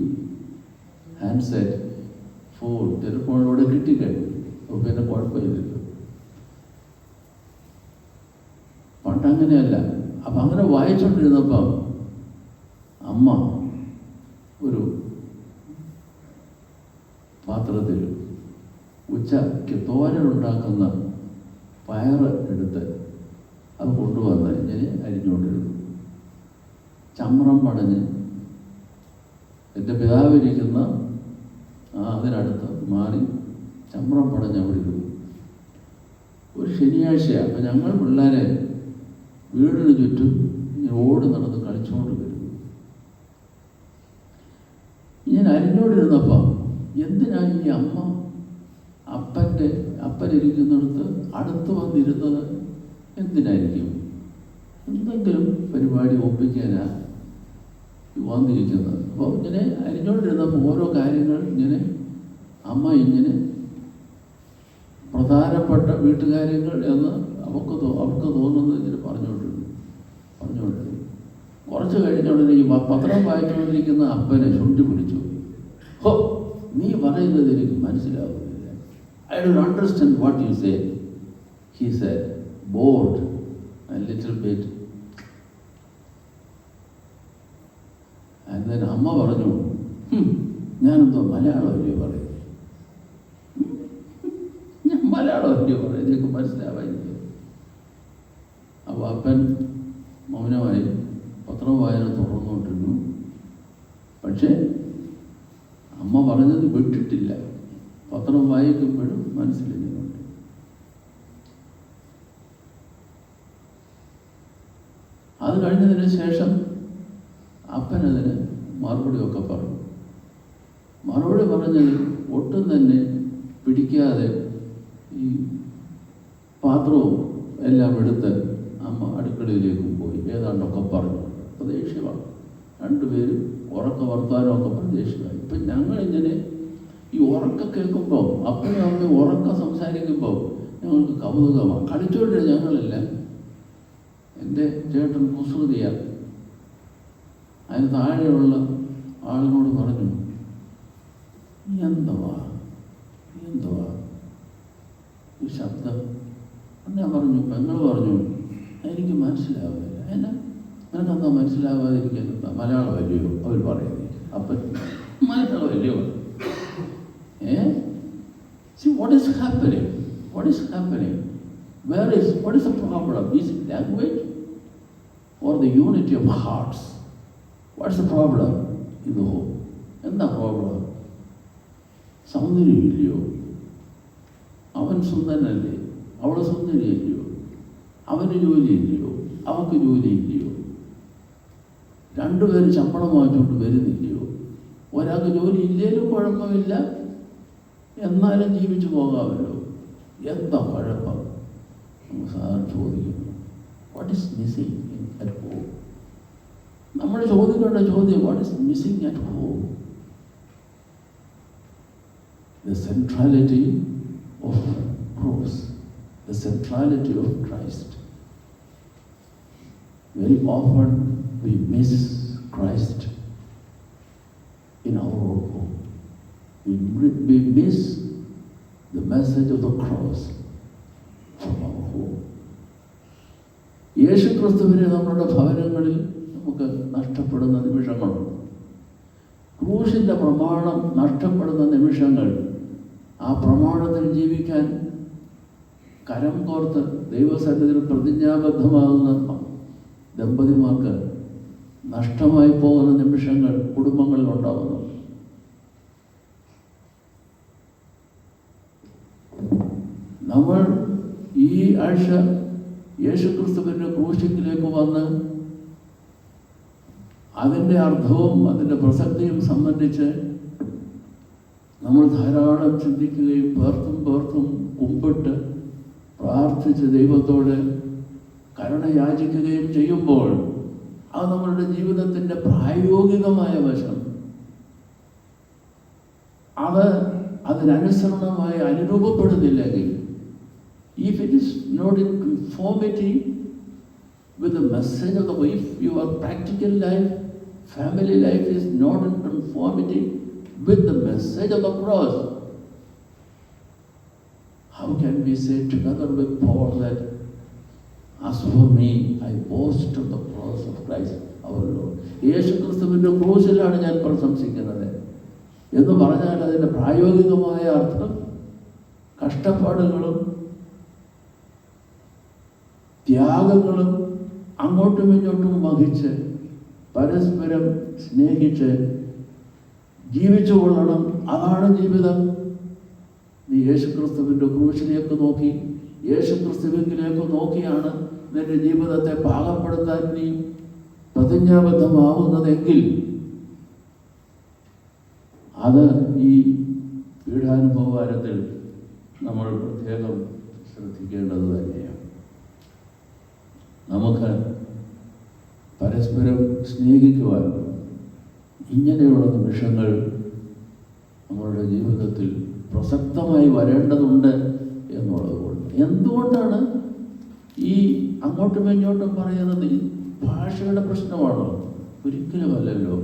ഹാൻഡ്സെറ്റ്, ഫോൺ, ടെലിഫോണിലൂടെ കിട്ടിക്കഴിഞ്ഞു. അപ്പോൾ പിന്നെ കുഴപ്പമില്ലല്ലോ. പണ്ടങ്ങനെയല്ല. അപ്പം അങ്ങനെ വായിച്ചുകൊണ്ടിരുന്നപ്പം അമ്മ ഒരു പാത്രത്തിൽ ഉച്ചയ്ക്ക് തോരനുണ്ടാക്കുന്ന പയറ് എടുത്ത് അത് കൊണ്ടുവന്ന് ഇങ്ങനെ അരിഞ്ഞുകൊണ്ടിരുന്നു. ചമ്രം പടഞ്ഞ് എൻ്റെ പിതാവിരിക്കുന്ന അതിനടുത്ത് മാറി ചമ്രം പടഞ്ഞ് അവിടെ ഇരുന്നു. ഒരു ശനിയാഴ്ചയാണ്. അപ്പം ഞങ്ങൾ പിള്ളേരെ വീടിന് ചുറ്റും ഇങ്ങനെ ഓടി നടന്ന് കളിച്ചുകൊണ്ട് വരുന്നു. ഇങ്ങനെ അരിഞ്ഞോണ്ടിരുന്നപ്പം എന്തിനാണ് ഈ അമ്മ അപ്പനിരിക്കുന്നിടത്ത് അടുത്ത് വന്നിരുന്നത്? എന്തിനായിരിക്കും? എന്തെങ്കിലും പരിപാടി ഒപ്പിക്കാനാണ് വന്നിരിക്കുന്നത്. അപ്പോൾ ഇങ്ങനെ അരിഞ്ഞോണ്ടിരുന്നപ്പോൾ ഓരോ കാര്യങ്ങൾ ഇങ്ങനെ അമ്മ ഇങ്ങനെ പ്രധാനപ്പെട്ട വീട്ടുകാര്യങ്ങൾ എന്ന് അവർക്ക് തോന്നുന്നത് ഇങ്ങനെ പറഞ്ഞുകൊണ്ടിരുന്നു. കുറച്ച് കഴിഞ്ഞുടനെ ഈ പത്രം വായിച്ചുകൊണ്ടിരിക്കുന്ന അപ്പനെ ചുണ്ടി പിടിച്ചു. ഹോ, നീ പറയുന്നത് എനിക്ക് മനസ്സിലാവുന്നില്ല. I don't understand what you say. He said, bored a little bit. And then അമ്മ പറഞ്ഞു, ഞാനെന്തോ മലയാളമല്ലേ പറയുന്നത്? ഞാൻ മലയാളമല്ലേ പറയുന്നത്? എനിക്ക് മനസ്സിലാവാനില്ല. അപ്പോൾ അപ്പൻ മൗനമായി പത്രം വായന തുറന്നുകൊണ്ടിരുന്നു. പക്ഷേ അമ്മ പറഞ്ഞത് വിട്ടിട്ടില്ല. പത്രം വായിക്കുമ്പോഴും മനസ്സിലിരുന്നുണ്ട്. അത് കഴിഞ്ഞതിന് ശേഷം അപ്പനതിന് മറുപടിയൊക്കെ പറഞ്ഞു. മറുപടി പറഞ്ഞത് ഒട്ടും തന്നെ പിടിക്കാതെ ഈ പാത്രവും എല്ലാം എടുത്ത് അമ്മ അടുക്കളയിലേക്കും പോയി ഏതാണ്ടൊക്കെ പറഞ്ഞു. അപ്പോൾ ദേഷ്യമാണ്. രണ്ടുപേരും ഉറക്ക വർത്താനമൊക്കെ പറഞ്ഞ് ദേഷ്യമായി. ഇപ്പം ഞങ്ങളിങ്ങനെ ഈ ഉറക്ക കേൾക്കുമ്പോൾ അപ്പനും അമ്മയും ഉറക്ക സംസാരിക്കുമ്പോൾ ഞങ്ങൾക്ക് കൗതുകമാണ്. കളിച്ചോണ്ടിരുന്ന ഞങ്ങളെല്ലാം എൻ്റെ ചേട്ടൻ കുസൃതിയാണ്. അതിന് താഴെയുള്ള ആളിനോട് പറഞ്ഞു, എന്തുവാ ഈ ശബ്ദം? ഞാൻ പറഞ്ഞു, പെങ്ങൾ പറഞ്ഞു, എനിക്ക് മനസ്സിലാവുന്നില്ല. നിനക്കെന്താ മനസ്സിലാവാതിരിക്കാൻ? മലയാളമല്ലയോ അവർ പറയുന്നത്? അപ്പം മലയാളമല്ലയോ? See, what is happening? What is the problem? Is it language or the unity of hearts? What's the problem in the home? എന്താ പ്രോബ്ലം? സൗന്ദര്യമില്ലയോ? അവൻ സുന്ദരനല്ലേ? അവൾ സുന്ദരിയല്ലയോ? അവന് ജോലിയില്ലയോ? അവൾക്ക് ജോലിയില്ലയോ? രണ്ടുപേരും ശമ്പളം വാങ്ങിച്ചുകൊണ്ട് വരുന്നില്ലയോ? ഒരാൾക്ക് ജോലി ഇല്ലേലും കുഴപ്പമില്ല, എന്നാലും ജീവിച്ചു പോകാമല്ലോ. എന്താ കുഴപ്പം? സാർ ചോദിക്കുന്നു, what is missing at home? നമ്മൾ ചോദിക്കേണ്ട ചോദ്യം, what is missing at home? The centrality of cross, the centrality of Christ. Very often we miss Christ in our own home. We miss the message of the cross from our home. യേശു ക്രിസ്തുവിനെ നമ്മുടെ ഭവനങ്ങളിൽ നമുക്ക് നഷ്ടപ്പെടുന്ന നിമിഷങ്ങളുണ്ട്. ക്രൂശിൻ്റെ പ്രമാണം നഷ്ടപ്പെടുന്ന നിമിഷങ്ങൾ. ആ പ്രമാണത്തിൽ ജീവിക്കാൻ കരം കോർത്ത് ദൈവസന്നിധിയിൽ പ്രതിജ്ഞാബദ്ധമാകുന്ന ദമ്പതിമാർക്ക് നഷ്ടമായി പോകുന്ന നിമിഷങ്ങൾ കുടുംബങ്ങളിൽ ഉണ്ടാകുന്നു. നമ്മൾ ഈ ആഴ്ച യേശുക്രിസ്തുവിൻ്റെ ക്രൂശിലേക്ക് വന്ന് അതിൻ്റെ അർത്ഥവും അതിൻ്റെ പ്രസക്തിയും സംബന്ധിച്ച് നമ്മൾ ധാരാളം ചിന്തിക്കുകയും പേർത്തും കുമ്പിട്ട് പ്രാർത്ഥിക്കുകയും പ്രാർത്ഥിച്ച് ദൈവത്തോട് കരുണ യാചിക്കുകയും ചെയ്യുമ്പോൾ അത് നമ്മളുടെ ജീവിതത്തിൻ്റെ പ്രായോഗികമായ വശം അതിനനുസരണമായി അനുരൂപപ്പെടുന്നില്ലെങ്കിൽ, if it is not in conformity with the message of the if your practical life, family life is not in conformity with the message of the cross, how can we say together with Paul that as for me I boast of the cross of Christ our Lord? യേശു ക്രിസ്തുവിൻ്റെ ക്രൂശിലാണ് ഞാൻ പ്രശംസിക്കുന്നത് എന്ന് പറഞ്ഞാൽ അതിൻ്റെ പ്രായോഗികമായ അർത്ഥം കഷ്ടപ്പാടുകളും ത്യാഗങ്ങളും അങ്ങോട്ടും ഇങ്ങോട്ടും വഹിച്ച് പരസ്പരം സ്നേഹിച്ച് ജീവിച്ചു കൊള്ളണം. അതാണ് ജീവിതം. നീ യേശുക്രിസ്തുവിൻ്റെ ക്രൂശിലേക്ക് നോക്കി, യേശുക്രിസ്തുവിലേക്ക് നോക്കിയാണ് നിന്റെ ജീവിതത്തെ പാകപ്പെടുത്താൻ നീ പ്രതിജ്ഞാബദ്ധമാവുന്നതെങ്കിൽ അത് ഈ പീഡാനുഭവകാലത്തിൽ നമ്മൾ പ്രത്യേകം ശ്രദ്ധിക്കേണ്ടത് തന്നെയാണ്. നമുക്ക് പരസ്പരം സ്നേഹിക്കുവാൻ ഇങ്ങനെയുള്ള നിമിഷങ്ങൾ നമ്മളുടെ ജീവിതത്തിൽ പ്രസക്തമായി വരേണ്ടതുണ്ട് എന്നുള്ളതുകൊണ്ട്. എന്തുകൊണ്ടാണ് ഈ അങ്ങോട്ടും ഇങ്ങോട്ടും പറയുന്നത്? ഈ ഭാഷയുടെ പ്രശ്നമാണോ? ഒരിക്കലുമല്ലല്ലോ.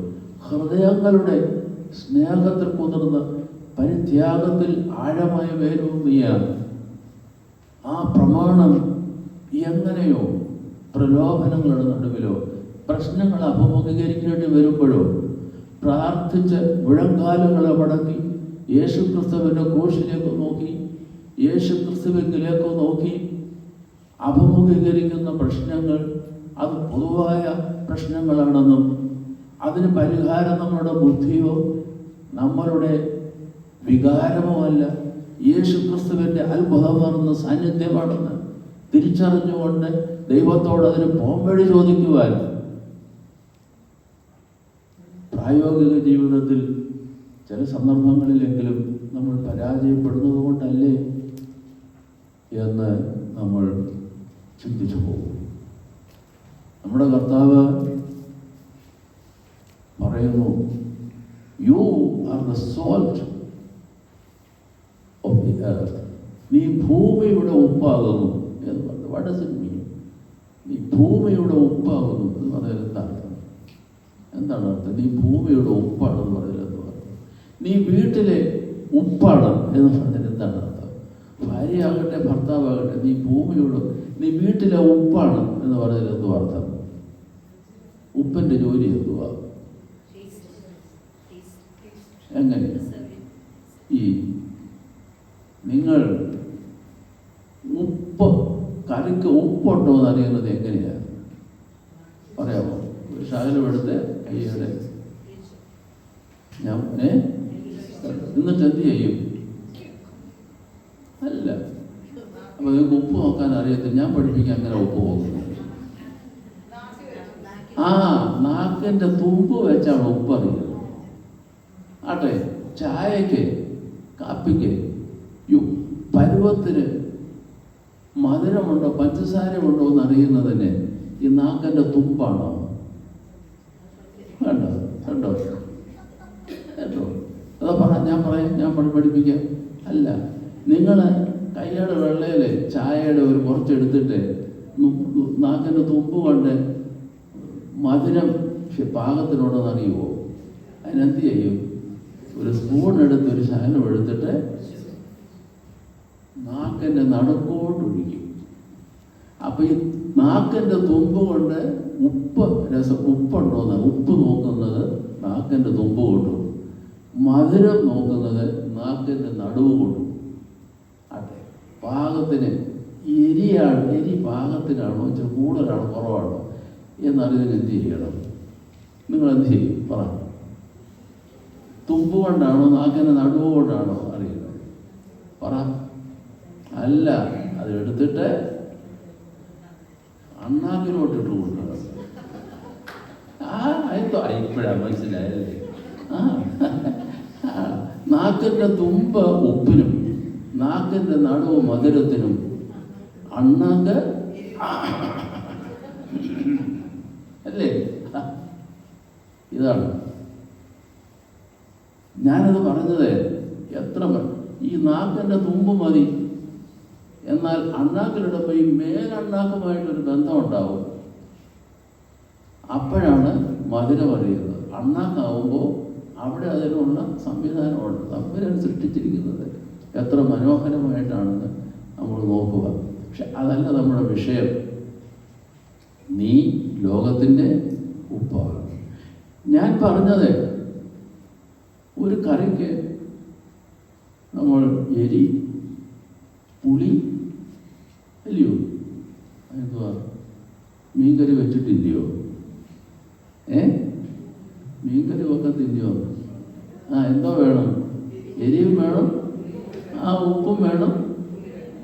ഹൃദയങ്ങളുടെ സ്നേഹത്തിൽ കുതിർന്ന് പരിത്യാഗത്തിൽ ആഴമായ വേരൂന്നിയാണ്. ആ പ്രമാണം എങ്ങനെയോ പ്രലോഭനങ്ങളുടെ നടുവിലോ പ്രശ്നങ്ങൾ അഭിമുഖീകരിക്കേണ്ടി വരുമ്പോഴോ പ്രാർത്ഥിച്ച് മുഴങ്കാലുകളെ മടക്കി യേശുക്രിസ്തുവിൻ്റെ ക്രൂശിലേക്ക് നോക്കി, യേശുക്രിസ്തുവിലേക്ക് നോക്കി അഭിമുഖീകരിക്കുന്ന പ്രശ്നങ്ങൾ അത് പൊതുവായ പ്രശ്നങ്ങളാണെന്നും അതിന് പരിഹാരം നമ്മളുടെ ബുദ്ധിയോ നമ്മളുടെ വികാരമോ അല്ല, യേശുക്രിസ്തുവിൻ്റെ അത്ഭുതമാർന്ന സാന്നിധ്യമാണെന്ന് തിരിച്ചറിഞ്ഞുകൊണ്ട് ദൈവത്തോട് അതിന് പോംവഴി ചോദിക്കുവാൻ പ്രായോഗിക ജീവിതത്തിൽ ചില സന്ദർഭങ്ങളിലെങ്കിലും നമ്മൾ പരാജയപ്പെടുന്നത് കൊണ്ടല്ലേ എന്ന് നമ്മൾ ചിന്തിച്ചു പോകും. നമ്മുടെ കർത്താവ് പറയുന്നു, you are the salt of the earth. നീ ഭൂമിയുടെ ഉപ്പാകുന്നു എന്ന് പറഞ്ഞു. What does it mean? നീ ഭൂമിയുടെ ഉപ്പാകുന്നു എന്ന് പറഞ്ഞാൽ എന്താണ് അർത്ഥം? എന്താണ് അർത്ഥം? നീ ഭൂമിയുടെ ഉപ്പാണെന്ന് പറഞ്ഞാൽ എന്ത് പറഞ്ഞു? നീ വീട്ടിലെ ഉപ്പാണ് എന്ന് പറഞ്ഞാൽ എന്താണ് അർത്ഥം? ഭാര്യയാകട്ടെ ഭർത്താവാകട്ടെ, നീ ഭൂമിയുടെ, നീ വീട്ടിലെ ഉപ്പാണ് എന്ന് പറഞ്ഞാൽ എന്തു അർത്ഥം? ഉപ്പിൻ്റെ ജോലി എന്തുവാ? എങ്ങനെ ഈ നിങ്ങൾ ഉപ്പ് കറിക്ക് ഉപ്പുണ്ടോ എന്ന് അറിയുന്നത് എങ്ങനെയാണ് പറയാമോ? ഒരു ശകലം എടുത്ത് കൈയുടെ ഞാൻ എന്നിട്ട് എന്ത് ചെയ്യും? അല്ല, അപ്പൊ നിങ്ങൾക്ക് ഉപ്പ് നോക്കാൻ അറിയത്തില്ല. ഞാൻ പഠിപ്പിക്കാൻ അങ്ങനെ ഉപ്പ് നോക്കുന്നത്. നാക്കിൻ്റെ തുമ്പ് വെച്ചാണ് ഉപ്പ് അറിയുന്നത്. ആട്ടെ, ചായക്ക് കാപ്പിക്ക് പരുവത്തിന് മധുരമുണ്ടോ പഞ്ചസാരമുണ്ടോ എന്ന് അറിയുന്നത് തന്നെ ഈ നാക്കിൻ്റെ തുമ്പാണോ? കണ്ടോ കണ്ടോ കേട്ടോ? അതാ ഞാൻ പഠിപ്പിക്കാം. അല്ല, നിങ്ങൾ കൈയുടെ വെള്ളയിൽ ചായയുടെ ഒരു കുറച്ചെടുത്തിട്ട് നാക്കിൻ്റെ തുമ്പ് കൊണ്ട് മധുരം പാകത്തിനുണ്ടെന്ന് അറിയുമോ? അതിനെന്ത് ചെയ്യും? ഒരു സ്പൂൺ എടുത്ത് ഒരു ശകലം എടുത്തിട്ട് നാക്കിൻ്റെ നടുക്കോട്ട് ഒഴിക്കും. അപ്പം ഈ നാക്കിൻ്റെ തുമ്പ് കൊണ്ട് ഉപ്പുണ്ടോന്ന് ഉപ്പ് നോക്കുന്നത് നാക്കിൻ്റെ തുമ്പ് കൊണ്ടും മധുരം നോക്കുന്നത് നാക്കിൻ്റെ നടുവ് കൊണ്ടും. അതെ, പാകത്തിന് എരി പാകത്തിനാണോ ഇച്ചിരി കൂടുതലാണോ കുറവാണോ എന്നറിയാൻ എന്ത് ചെയ്യണം? നിങ്ങൾ എന്ത് ചെയ്യും? പറ. തുമ്പ് കൊണ്ടാണോ നാക്കിൻ്റെ നടുവ് കൊണ്ടാണോ അറിയുന്നത്? പറ. അല്ല, അത് എടുത്തിട്ട് അണ്ണാക്കിലോട്ടിട്ട് കൊണ്ടുപോകണം. ഇപ്പോഴാ മനസ്സിലായല്ലേ? നാക്കിൻ്റെ തുമ്പ് ഉപ്പിനും നാക്കിൻ്റെ നടുവ് മധുരത്തിനും അണ്ണാക്ക് അല്ലേ? ഇതാണ് ഞാനത് പറഞ്ഞത്. ഈ നാക്കിൻ്റെ തുമ്പ് മതി, എന്നാൽ അണ്ണാക്കിലിടുമ്പോൾ ഈ മേലണ്ണാക്കുമായിട്ടൊരു ബന്ധമുണ്ടാവും. അപ്പോഴാണ് മധുരം അറിയുന്നത്. അണ്ണാക്കാവുമ്പോൾ അവിടെ അതിനുള്ള സംവിധാനമുണ്ട്. തമ്പുരാൻ സൃഷ്ടിച്ചിരിക്കുന്നത് എത്ര മനോഹരമായിട്ടാണെന്ന് നമ്മൾ നോക്കുക. പക്ഷെ അതല്ല നമ്മുടെ വിഷയം. നീ ലോകത്തിൻ്റെ ഉപ്പാണ്. ഞാൻ പറഞ്ഞത് ഒരു കറിക്ക് നമ്മൾ എരി, പുളി അല്ലയോ? എന്തുവാ, മീൻകറി വെച്ചിട്ടില്ലയോ? മീൻകറി വെക്കത്തില്ലയോ? എന്തോ വേണം? എരിയും വേണം, ഉപ്പും വേണം,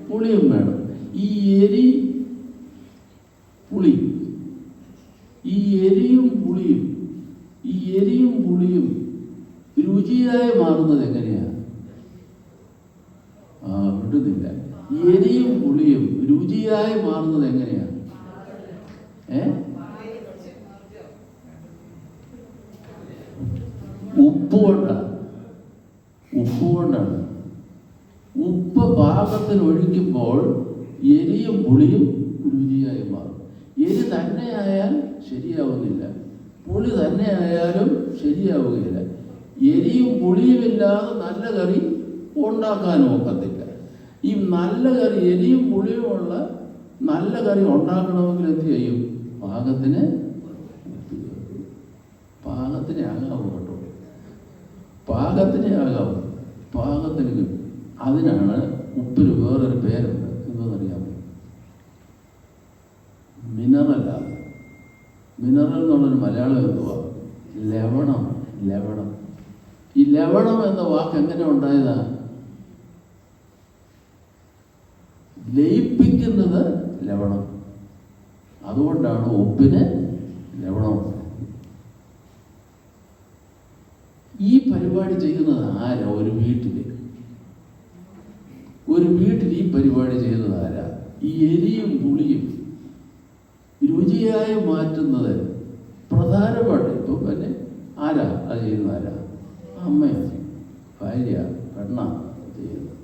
പുളിയും വേണം. ഈ എരി, പുളി, ഈ എരിയും പുളിയും രുചിയായി മാറുന്നത് എങ്ങനെയാണ്? വിടുന്നില്ല. എരിയും പുളിയും രുചിയായി മാറുന്നത് എങ്ങനെയാണ്? ഉപ്പ് കൊണ്ടാണ്. ഉപ്പ് പാകത്തിന് ഒഴിക്കുമ്പോൾ എരിയും പുളിയും രുചിയായി മാറും. എരി തന്നെയായാൽ ശരിയാവുന്നില്ല, പുളി തന്നെയായാലും ശരിയാവുകയില്ല. എരിയും പുളിയും ഇല്ലാതെ നല്ല കറി ഉണ്ടാക്കാനും ഒക്കത്തില്ല. ഈ നല്ല കറി, എരിയും പുളിയുമുള്ള നല്ല കറി ഉണ്ടാക്കണമെങ്കിൽ എന്ത് ചെയ്യും? പാകത്തിന് ആകാവൂ കേട്ടോ, പാകത്തിനെ ആകാവൂ. പാകത്തിന്. അതിനാണ് ഉപ്പിന് വേറൊരു പേരുണ്ട്. എന്തെന്നറിയാമോ? മിനറലാണ്. മിനറൽ എന്നുള്ളൊരു മലയാളം എന്തുവാ? ലവണം. ഈ ലവണം എന്ന വാക്ക് എങ്ങനെ ഉണ്ടായതാ? ലയിപ്പിക്കുന്നത് ലവണം. അതുകൊണ്ടാണ് ഉപ്പിന് ലവണം. ഈ പരിപാടി ചെയ്യുന്നത് ആരാ? ഒരു വീട്ടിൽ ഈ പരിപാടി ചെയ്യുന്നത് ആരാ? ഈ എരിയും പുളിയും രുചിയായി മാറ്റുന്നത് പ്രധാനമായിട്ട് ഇപ്പം പിന്നെ ആരാ അത് ചെയ്യുന്നത്? ആരാ? അമ്മയാണ്, ഭാര്യ, പെണ്ണ ചെയ്യുന്നത്.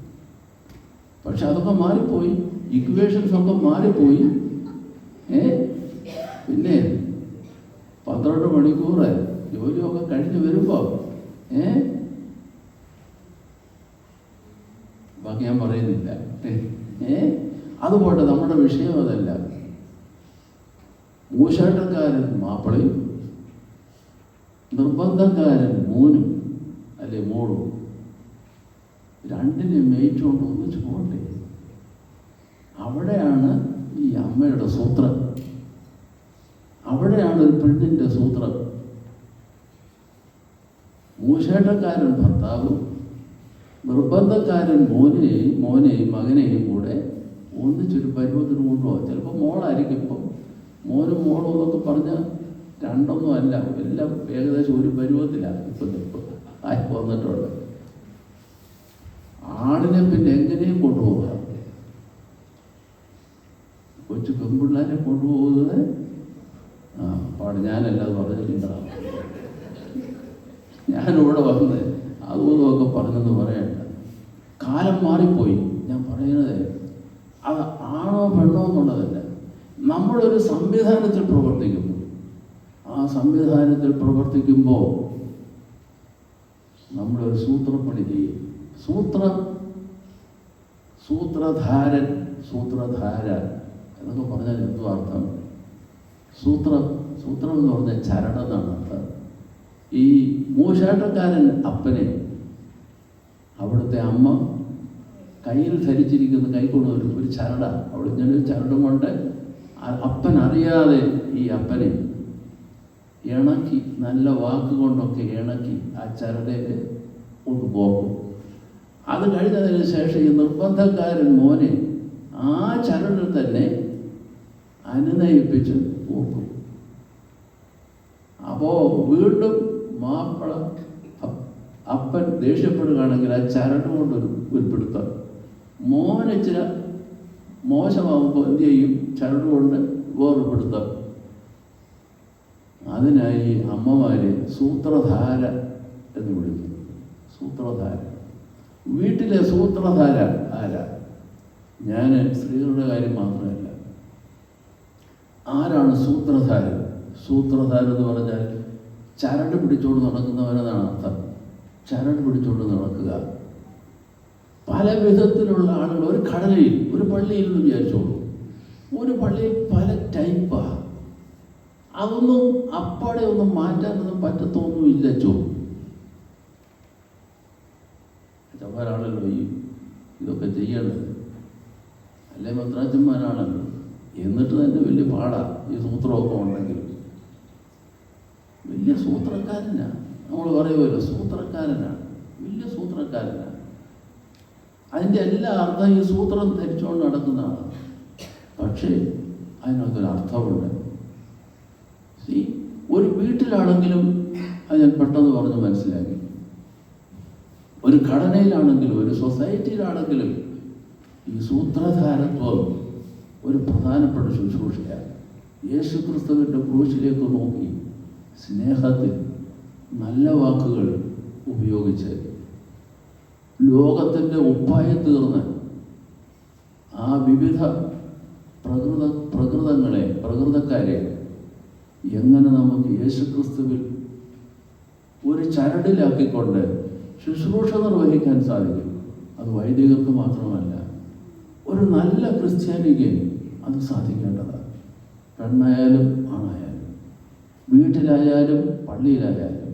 പക്ഷെ അതൊക്കെ മാറിപ്പോയി, ഇക്വേഷൻസ് ഒക്കെ മാറിപ്പോയി. പിന്നെ 12 മണിക്കൂർ ജോലിയൊക്കെ കഴിഞ്ഞ് വരുമ്പോൾ ബാക്കി ഞാൻ പറയുന്നില്ല. അതുപോലെ നമ്മുടെ വിഷയം അതല്ല. മൂശാട്ടക്കാരൻ മാപ്പിളയും നിർബന്ധക്കാരൻ മോനും അല്ലെ മോളും രണ്ടിനെ മേയിച്ചുകൊണ്ട് ഒന്നിച്ച് പോകണ്ടേ? അവിടെയാണ് ഈ അമ്മയുടെ സൂത്രം. അവിടെയാണ് ഒരു പെണ്ണിൻ്റെ സൂത്രം. മൂശാട്ടക്കാരൻ ഭർത്താവും നിർബന്ധക്കാരൻ മോനെയും മകനെയും കൂടെ ഒന്നിച്ചൊരു പരുവത്തിന് കൊണ്ടുപോകാം. ചിലപ്പോൾ മോളായിരിക്കും. ഇപ്പം മോനും മോളും എന്നൊക്കെ പറഞ്ഞാൽ രണ്ടൊന്നും അല്ല, എല്ലാം ഏകദേശം ഒരു പരുവത്തിലാണ് ഇപ്പം ആയി വന്നിട്ടുള്ളത്. ആടിനെ പിന്നെ എങ്ങനെയും കൊണ്ടുപോകാം. കൊച്ചു പെൺപിള്ളേരെ കൊണ്ടുപോകുന്നത് ഞാനല്ലാതെ പറഞ്ഞിട്ടില്ല. ഞാനിവിടെ വന്ന് അതുമൊക്കെ പറഞ്ഞെന്ന് പറയണ്ട. കാലം മാറിപ്പോയി. ഞാൻ പറയുന്നത് അത് ആണോ പെണ്ണോ എന്നുള്ളതല്ല. നമ്മളൊരു സംവിധാനത്തിൽ പ്രവർത്തിക്കുന്നു. ആ സംവിധാനത്തിൽ പ്രവർത്തിക്കുമ്പോൾ നമ്മളൊരു സൂത്രപ്പണി ചെയ്യും. സൂത്രധാര എന്നൊക്കെ പറഞ്ഞാൽ എന്തോ അർത്ഥം? സൂത്രം എന്ന് പറഞ്ഞാൽ ചരട് എന്നാണ് അർത്ഥം. ഈ മൂശാട്ടക്കാരൻ അപ്പനെ അവിടുത്തെ അമ്മ കയ്യിൽ ധരിച്ചിരിക്കുന്ന കൈകൊണ്ട് ഒരു ചരട, അവിടെ ഇങ്ങനെ ചരടും കൊണ്ട് അപ്പൻ അറിയാതെ ഈ അപ്പനെ ഇണക്കി, നല്ല വാക്കുകൊണ്ടൊക്കെ ഇണക്കി ആ ചരടേക്ക് കൊണ്ടുപോകും. അത് കഴിഞ്ഞതിന് ശേഷം ഈ നിർബന്ധക്കാരൻ മോനെ ആ ചരടിൽ തന്നെ അനുനയിപ്പിച്ച് പോകും. അപ്പോൾ വീണ്ടും മാപ്പിള അപ്പൻ ദേഷ്യപ്പെടുകയാണെങ്കിൽ ആ ചരട് കൊണ്ടൊരു പിടുത്തം. മോന് ഇച്ചിരി മോശമാകുമ്പോൾ എന്ത് ചെയ്യും? ചരട് കൊണ്ട് വേർപെടുത്താം. അതിനായി അമ്മമാരെ സൂത്രധാര എന്ന് വിളിക്കുന്നു. സൂത്രധാര. വീട്ടിലെ സൂത്രധാര ആരാ? ഞാൻ സ്ത്രീകളുടെ കാര്യം മാത്രമല്ല. ആരാണ് സൂത്രധാരൻ? സൂത്രധാരൻ എന്ന് പറഞ്ഞാൽ ചരട് പിടിച്ചുകൊണ്ട് നടക്കുന്നവരെന്നാണ് അർത്ഥം. ചരട് പിടിച്ചുകൊണ്ട് നടക്കുക. പല വിധത്തിലുള്ള ആളുകൾ ഒരു കടലയിൽ, ഒരു പള്ളിയിൽ എന്ന് വിചാരിച്ചോളൂ. ഒരു പള്ളിയിൽ പല ടൈപ്പാണ്. അതൊന്നും അപ്പാടെ ഒന്നും മാറ്റാനൊന്നും പറ്റത്തൊന്നുമില്ല. അച്ഛന്മാരാണല്ലോ ഇതൊക്കെ ചെയ്യേണ്ടത്, അല്ലെ മെത്രാച്ചന്മാരാണല്ലോ. എന്നിട്ട് തന്നെ വലിയ പാടാ ഈ സൂത്രമൊക്കെ ഉണ്ടെങ്കിൽ. വലിയ സൂത്രക്കാരനാണ്. നമ്മൾ പറയുമല്ലോ സൂത്രക്കാരനാണ്, വലിയ സൂത്രക്കാരനാണ്. അതിൻ്റെ എല്ലാ അർത്ഥം ഈ സൂത്രം ധരിച്ചുകൊണ്ട് നടക്കുന്നതാണ്. പക്ഷേ അതിനകത്തൊരു അർത്ഥമുണ്ട്. ഒരു വീട്ടിലാണെങ്കിലും അത് ഞാൻ പെട്ടെന്ന് പറഞ്ഞ് മനസ്സിലാക്കി. ഒരു ഘടനയിലാണെങ്കിലും ഒരു സൊസൈറ്റിയിലാണെങ്കിലും ഈ സൂത്രധാരത്വം ഒരു പ്രധാനപ്പെട്ട ശുശ്രൂഷയാണ്. യേശു ക്രിസ്തുവിൻ്റെ ക്രൂശിലേക്ക് നോക്കി സ്നേഹത്തിൽ നല്ല വാക്കുകൾ ഉപയോഗിച്ച് ലോകത്തിൻ്റെ ഉപ്പായി തീർന്ന് ആ വിവിധ പ്രകൃതക്കാരെ എങ്ങനെ നമുക്ക് യേശുക്രിസ്തുവിൽ ഒരു ചരടിലാക്കിക്കൊണ്ട് ശുശ്രൂഷ നിർവഹിക്കാൻ സാധിക്കും. അത് വൈദികർക്ക് മാത്രമല്ല, ഒരു നല്ല ക്രിസ്ത്യാനിക്ക് അത് സാധിക്കേണ്ടതാണ്. പെണ്ണായാലും ആണായാലും, വീട്ടിലായാലും പള്ളിയിലായാലും,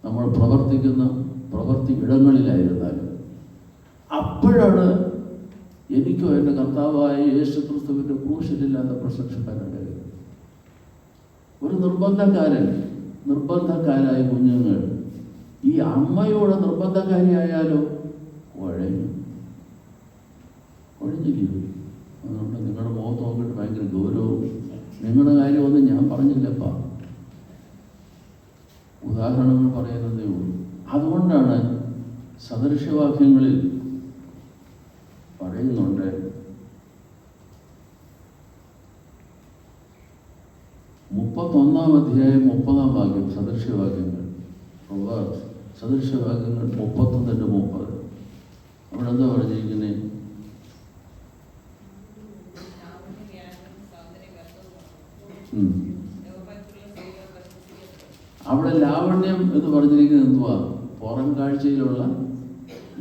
നമ്മൾ പ്രവർത്തിക്കുന്ന പ്രവൃത്തി ഇടങ്ങളിലായിരുന്നാലും. അപ്പോഴാണ് എനിക്കോ എൻ്റെ കർത്താവായ യേശു ക്രിസ്തുവിൻ്റെ ക്രൂശിലില്ലാതെ പ്രശംസിക്കാനുണ്ട്. ഒരു നിർബന്ധക്കാരായ കുഞ്ഞുങ്ങൾ ഈ അമ്മയോട് നിർബന്ധക്കാരിയായാലോ ഒഴിഞ്ഞിരിക്കും. അതുകൊണ്ട് നിങ്ങളുടെ മുഖത്ത് നോക്കിയിട്ട് ഭയങ്കര ഗൗരവവും. നിങ്ങളുടെ കാര്യമൊന്നും ഞാൻ പറഞ്ഞില്ലപ്പാ, ഉദാഹരണങ്ങൾ പറയുന്നതേ ഉള്ളൂ. അതുകൊണ്ടാണ് സദൃശവാക്യങ്ങളിൽ പറയുന്നുണ്ട്, 31-ാം അധ്യായം 30-ാം വാക്യം, സദൃശവാക്യങ്ങൾ, സദൃശവാക്യങ്ങൾ 31-30. അവിടെ എന്താ പറഞ്ഞിരിക്കുന്നത്? അവിടെ ലാവണ്യം എന്ന് പറഞ്ഞിരിക്കുന്നത് എന്തുവാ? പുറം കാഴ്ചയിലുള്ള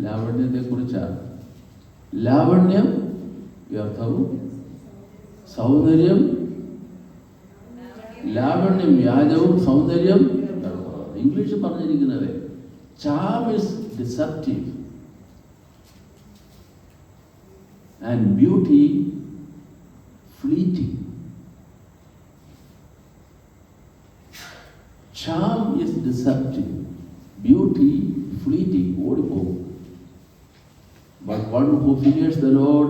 ലാവണ്യത്തെ കുറിച്ചാണ്. ലാവണ്യം വ്യർത്ഥവും സൗന്ദര്യം, ലാവണ്യം വ്യാജവും സൗന്ദര്യം. ഇംഗ്ലീഷിൽ പറഞ്ഞിരിക്കുന്നത് charm is deceptive and beauty fleeting. Charm is deceptive, beauty fleeting, ഓടിപ്പോകും. But one who fears the Lord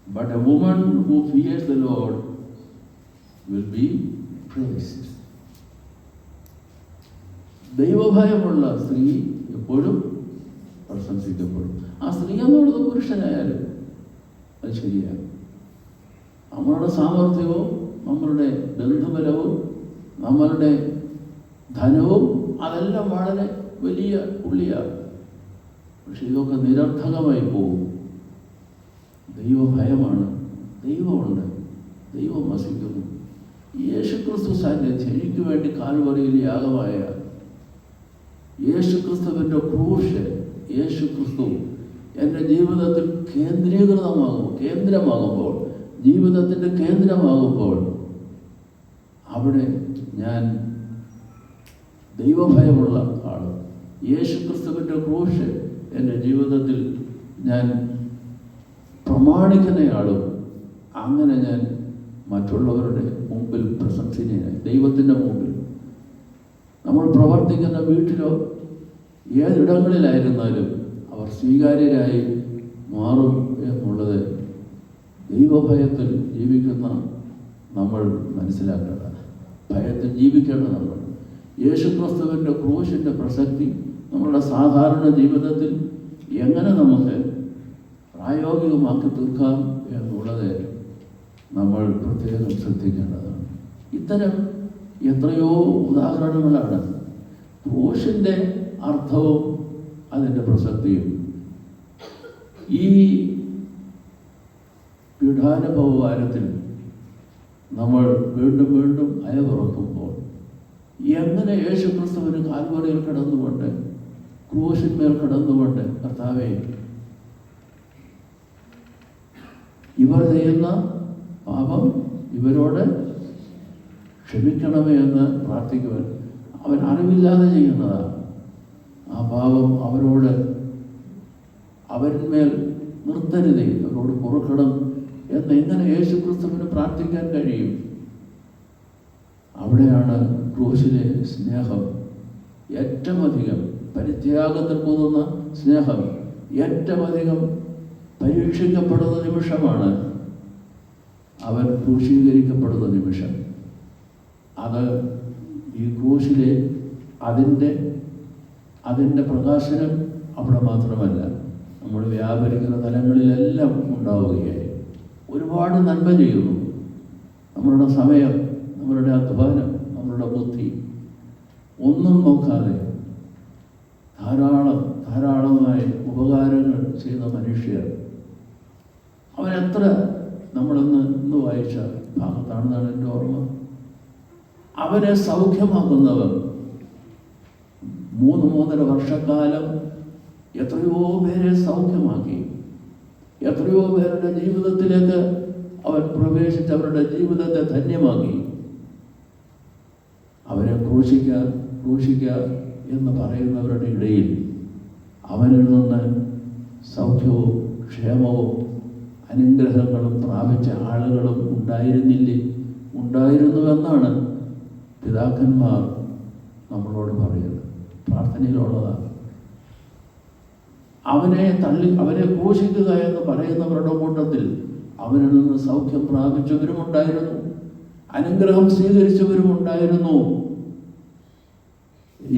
but a woman who fears the Lord will be praised. ദൈവഭയമുള്ള സ്ത്രീ എപ്പോഴും പ്രശംസിക്കപ്പെടും. ആ സ്ത്രീ എന്നുള്ളത് പുരുഷനായാലും അത് ശരിയാണ്. നമ്മളുടെ സാമർഥ്യവും നമ്മളുടെ ബന്ധുബലവും നമ്മളുടെ ധനവും അതെല്ലാം വളരെ വലിയ പുള്ളിയാണ്. പക്ഷെ ഇതൊക്കെ നിരർത്ഥകമായി പോകും. ദൈവഭയമാണ്. ദൈവമുണ്ട്, ദൈവം വസിക്കുന്നു. യേശുക്രിസ്തു സാന്നിധ്യം എനിക്ക് വേണ്ടി കാൽവറിയിൽ യാഗമായ യേശുക്രിസ്തുവിൻ്റെ ക്രൂശ്, യേശുക്രിസ്തു എൻ്റെ ജീവിതത്തിൽ കേന്ദ്രമാകുമ്പോൾ, ജീവിതത്തിൻ്റെ കേന്ദ്രമാകുമ്പോൾ അവിടെ ഞാൻ ദൈവഭയമുള്ള ആൾ. യേശുക്രിസ്തുവിൻ്റെ ക്രൂശ് എൻ്റെ ജീവിതത്തിൽ ഞാൻ പ്രമാണിക്കുന്നയാളും. അങ്ങനെ ഞാൻ മറ്റുള്ളവരുടെ മുമ്പിൽ പ്രശംസനീയനായി, ദൈവത്തിൻ്റെ മുമ്പിൽ. നമ്മൾ പ്രവർത്തിക്കുന്ന വീട്ടിലോ ഏതിടങ്ങളിലായിരുന്നാലും അവർ സ്വീകാര്യരായി മാറും എന്നുള്ളത് ദൈവഭയത്തിൽ ജീവിക്കുന്ന നമ്മൾ മനസ്സിലാക്കേണ്ടതാണ്. ഭയത്തിൽ ജീവിക്കേണ്ട നമ്മൾ. യേശുക്രിസ്തുവിൻ്റെ ക്രൂശിൻ്റെ പ്രസക്തി നമ്മളുടെ സാധാരണ ജീവിതത്തിൽ എങ്ങനെ നമുക്ക് പ്രായോഗികമാക്കി തീർക്കാം എന്നുള്ളത് നമ്മൾ പ്രത്യേകം ശ്രദ്ധിക്കേണ്ടതാണ്. ഇത്തരം എത്രയോ ഉദാഹരണങ്ങളാണ് ക്രൂശിൻ്റെ അർത്ഥവും അതിൻ്റെ പ്രസക്തിയും. ഈ പീഠാനുഭവവാരത്തിൽ നമ്മൾ വീണ്ടും വീണ്ടും അയവിറക്കുമ്പോൾ എങ്ങനെ യേശുക്രിസ്തുവിന് കാൽവറിയിൽ കിടന്നുകൊണ്ട്, ക്രൂശിന്മേൽ കിടന്നുകൊണ്ട്, കർത്താവേ, ഇവർ ചെയ്യുന്ന പാപം ഇവരോട് ക്ഷമിക്കണമേ എന്ന് പ്രാർത്ഥിക്കുവാൻ അവൻ അറിവില്ലാതെ ചെയ്യുന്നതാണ്. ആ പാപം അവരിന്മേൽ നിർത്തരുതേ, അവരോട് പൊറുക്കണം എന്ന് എങ്ങനെ യേശുക്രിസ്തുവിന് പ്രാർത്ഥിക്കാൻ കഴിയും? അവിടെയാണ് ക്രൂശിലെ സ്നേഹം ഏറ്റവും അധികം, പരിത്യാഗത്തിൽ പോകുന്ന സ്നേഹം ഏറ്റവും അധികം പരീക്ഷിക്കപ്പെടുന്ന നിമിഷമാണ് അവൻ ക്രൂശീകരിക്കപ്പെടുന്ന നിമിഷം. അത് ഈ ക്രൂശിലെ അതിൻ്റെ പ്രകാശനം അവിടെ മാത്രമല്ല, നമ്മൾ വ്യാപരിക്കുന്ന തലങ്ങളിലെല്ലാം ഉണ്ടാവുകയായി. ഒരുപാട് നന്മ ചെയ്യുന്നു. നമ്മളുടെ സമയം, നമ്മളുടെ അധ്വാനം, നമ്മളുടെ ബുദ്ധി ഒന്നും നോക്കാതെ ധാരാളമായി ഉപകാരങ്ങൾ ചെയ്ത മനുഷ്യർ. അവരെത്ര ഇന്ന് വായിച്ച ഭാഗത്താണെന്നാണ് എൻ്റെ ഓർമ്മ. അവരെ സൗഖ്യമാക്കുന്നവർ 3-3.5 വർഷക്കാലം എത്രയോ പേരെ സൗഖ്യമാക്കി. എത്രയോ പേരുടെ ജീവിതത്തിലേക്ക് അവൻ പ്രവേശിച്ച് അവരുടെ ജീവിതത്തെ ധന്യമാക്കി. അവരെ ക്രൂശിക്കുക എന്ന് പറയുന്നവരുടെ ഇടയിൽ അവനിൽ നിന്ന് സൗഖ്യവും ക്ഷേമവും അനുഗ്രഹങ്ങളും പ്രാപിച്ച ആളുകളും ഉണ്ടായിരുന്നുവെന്നാണ് പിതാക്കന്മാർ നമ്മളോട് പറയുന്നത്. പ്രാർത്ഥനയിലുള്ളതാണ്. അവരെ ക്രൂശിക്കുക എന്ന് പറയുന്നവരുടെ കൂട്ടത്തിൽ അവനിൽ നിന്ന് സൗഖ്യം പ്രാപിച്ചവരും ഉണ്ടായിരുന്നു, അനുഗ്രഹം സ്വീകരിച്ചവരും ഉണ്ടായിരുന്നു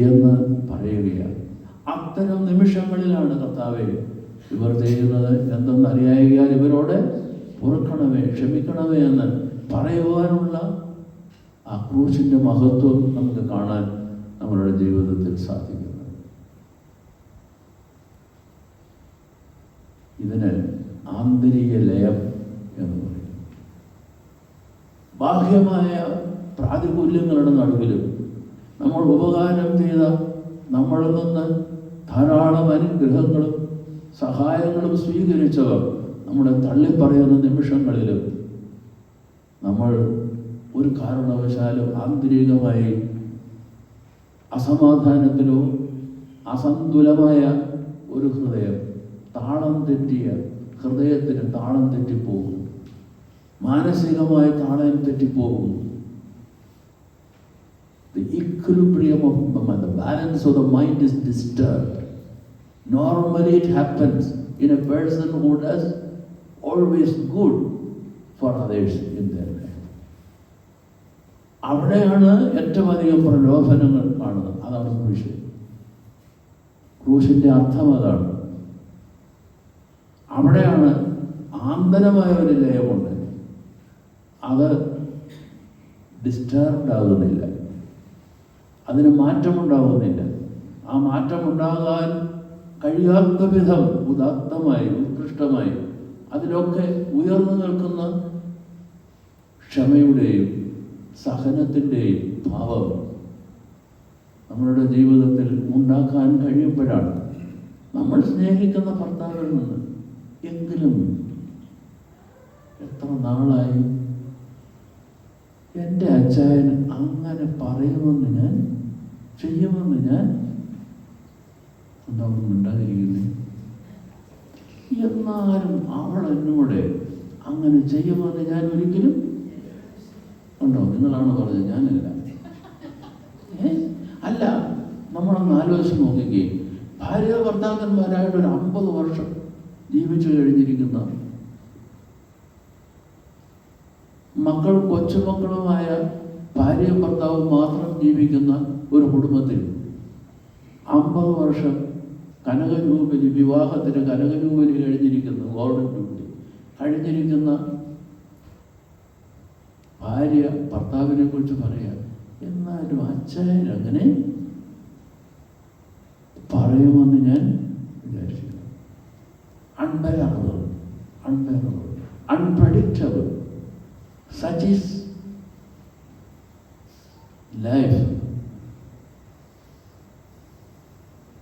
എന്ന് പറയുകയാണ്. അത്തരം നിമിഷങ്ങളിലാണ് കർത്താവേ, ഇവർ ചെയ്യുന്നത് എന്തെന്നറിയായാൽ ഇവരോട് പൊറുക്കണമേ, ക്ഷമിക്കണമേ എന്ന് പറയുവാനുള്ള ആ ക്രൂശിൻ്റെ മഹത്വം നമുക്ക് കാണാൻ നമ്മളുടെ ജീവിതത്തിൽ സാധിക്കുന്നത്. ഇതിന് ആന്തരിക ലയം എന്ന് പറയും. ബാഹ്യമായ പ്രാതികൂല്യങ്ങളുടെ നടുവിലും നമ്മൾ ഉപകാരം ചെയ്ത, നമ്മളിൽ നിന്ന് ധാരാളം അനുഗ്രഹങ്ങളും സഹായങ്ങളും സ്വീകരിച്ചവർ നമ്മളെ തള്ളിപ്പറയുന്ന നിമിഷങ്ങളിലും നമ്മൾ ഒരു കാരണവശാലും ആന്തരികമായി അസമാധാനത്തിലോ അസന്തുലമായ ഒരു ഹൃദയം, ഹൃദയത്തിന് താളം തെറ്റിപ്പോകും, മാനസികമായി താളം തെറ്റിപ്പോകും. The equilibrium of the mind, the balance of the mind is disturbed. Normally it happens in a person who does always good for others in their life. അവിടെയാണ് ഏറ്റവും അധികം പ്രലോഭനങ്ങൾ കാണുന്നത്. അതാണ് ക്രൂശ്. ക്രൂശിൻ്റെ അർത്ഥം അതാണ്. അവിടെയാണ് ആന്തരമായ ഒരു ലയമുണ്ട്. അത് ഡിസ്റ്റർബ്ഡ് ആകുന്നില്ല, അതിന് മാറ്റമുണ്ടാകുന്നില്ല. ആ മാറ്റമുണ്ടാകാൻ കഴിയാത്ത വിധം ഉദാത്തമായി, ഉത്കൃഷ്ടമായി അതിലൊക്കെ ഉയർന്നു നിൽക്കുന്ന ക്ഷമയുടെയും സഹനത്തിൻ്റെയും ഭാവം നമ്മളുടെ ജീവിതത്തിൽ ഉണ്ടാക്കാൻ കഴിയുമ്പോഴാണ് നമ്മൾ സ്നേഹിക്കുന്ന ഭർത്താവിൽ നിന്ന് എങ്കിലും എത്ര നാളായി എൻ്റെ അച്ചായൻ അങ്ങനെ പറയുമെന്ന് ഞാൻ ചെയ്യുമെന്ന് ഞാൻ ഉണ്ടാവും ഉണ്ടാതിരിക്കുന്നേ, എന്നാലും അവൾ എന്നോട് അങ്ങനെ ചെയ്യുമെന്ന് ഞാൻ ഒരിക്കലും ഉണ്ടോ? നിങ്ങളാണ് പറഞ്ഞത്, ഞാനല്ല. അല്ല, നമ്മളൊന്ന് ആലോചിച്ച് നോക്കിക്കേ. ഭാര്യ ഭർത്താക്കന്മാരായിട്ട് ഒരു 50 വർഷം ജീവിച്ചു കഴിഞ്ഞിരിക്കുന്ന, കൊച്ചുമക്കളുമായ ഭാര്യയും ഭർത്താവും മാത്രം ജീവിക്കുന്ന ഒരു കുടുംബത്തിൽ 50 വർഷം കനകജൂബിലി, വിവാഹത്തിന് കനകജൂബിലി കഴിഞ്ഞിരിക്കുന്ന, ഗോൾഡൻ ജൂബിലി കഴിഞ്ഞിരിക്കുന്ന ഭാര്യ ഭർത്താവിനെ കുറിച്ച് പറയാം. എന്നാലും അച്ഛൻ അങ്ങനെ പറയുമെന്ന് ഞാൻ വിചാരിച്ചില്ല. Unbearable, unpredictable, such is life.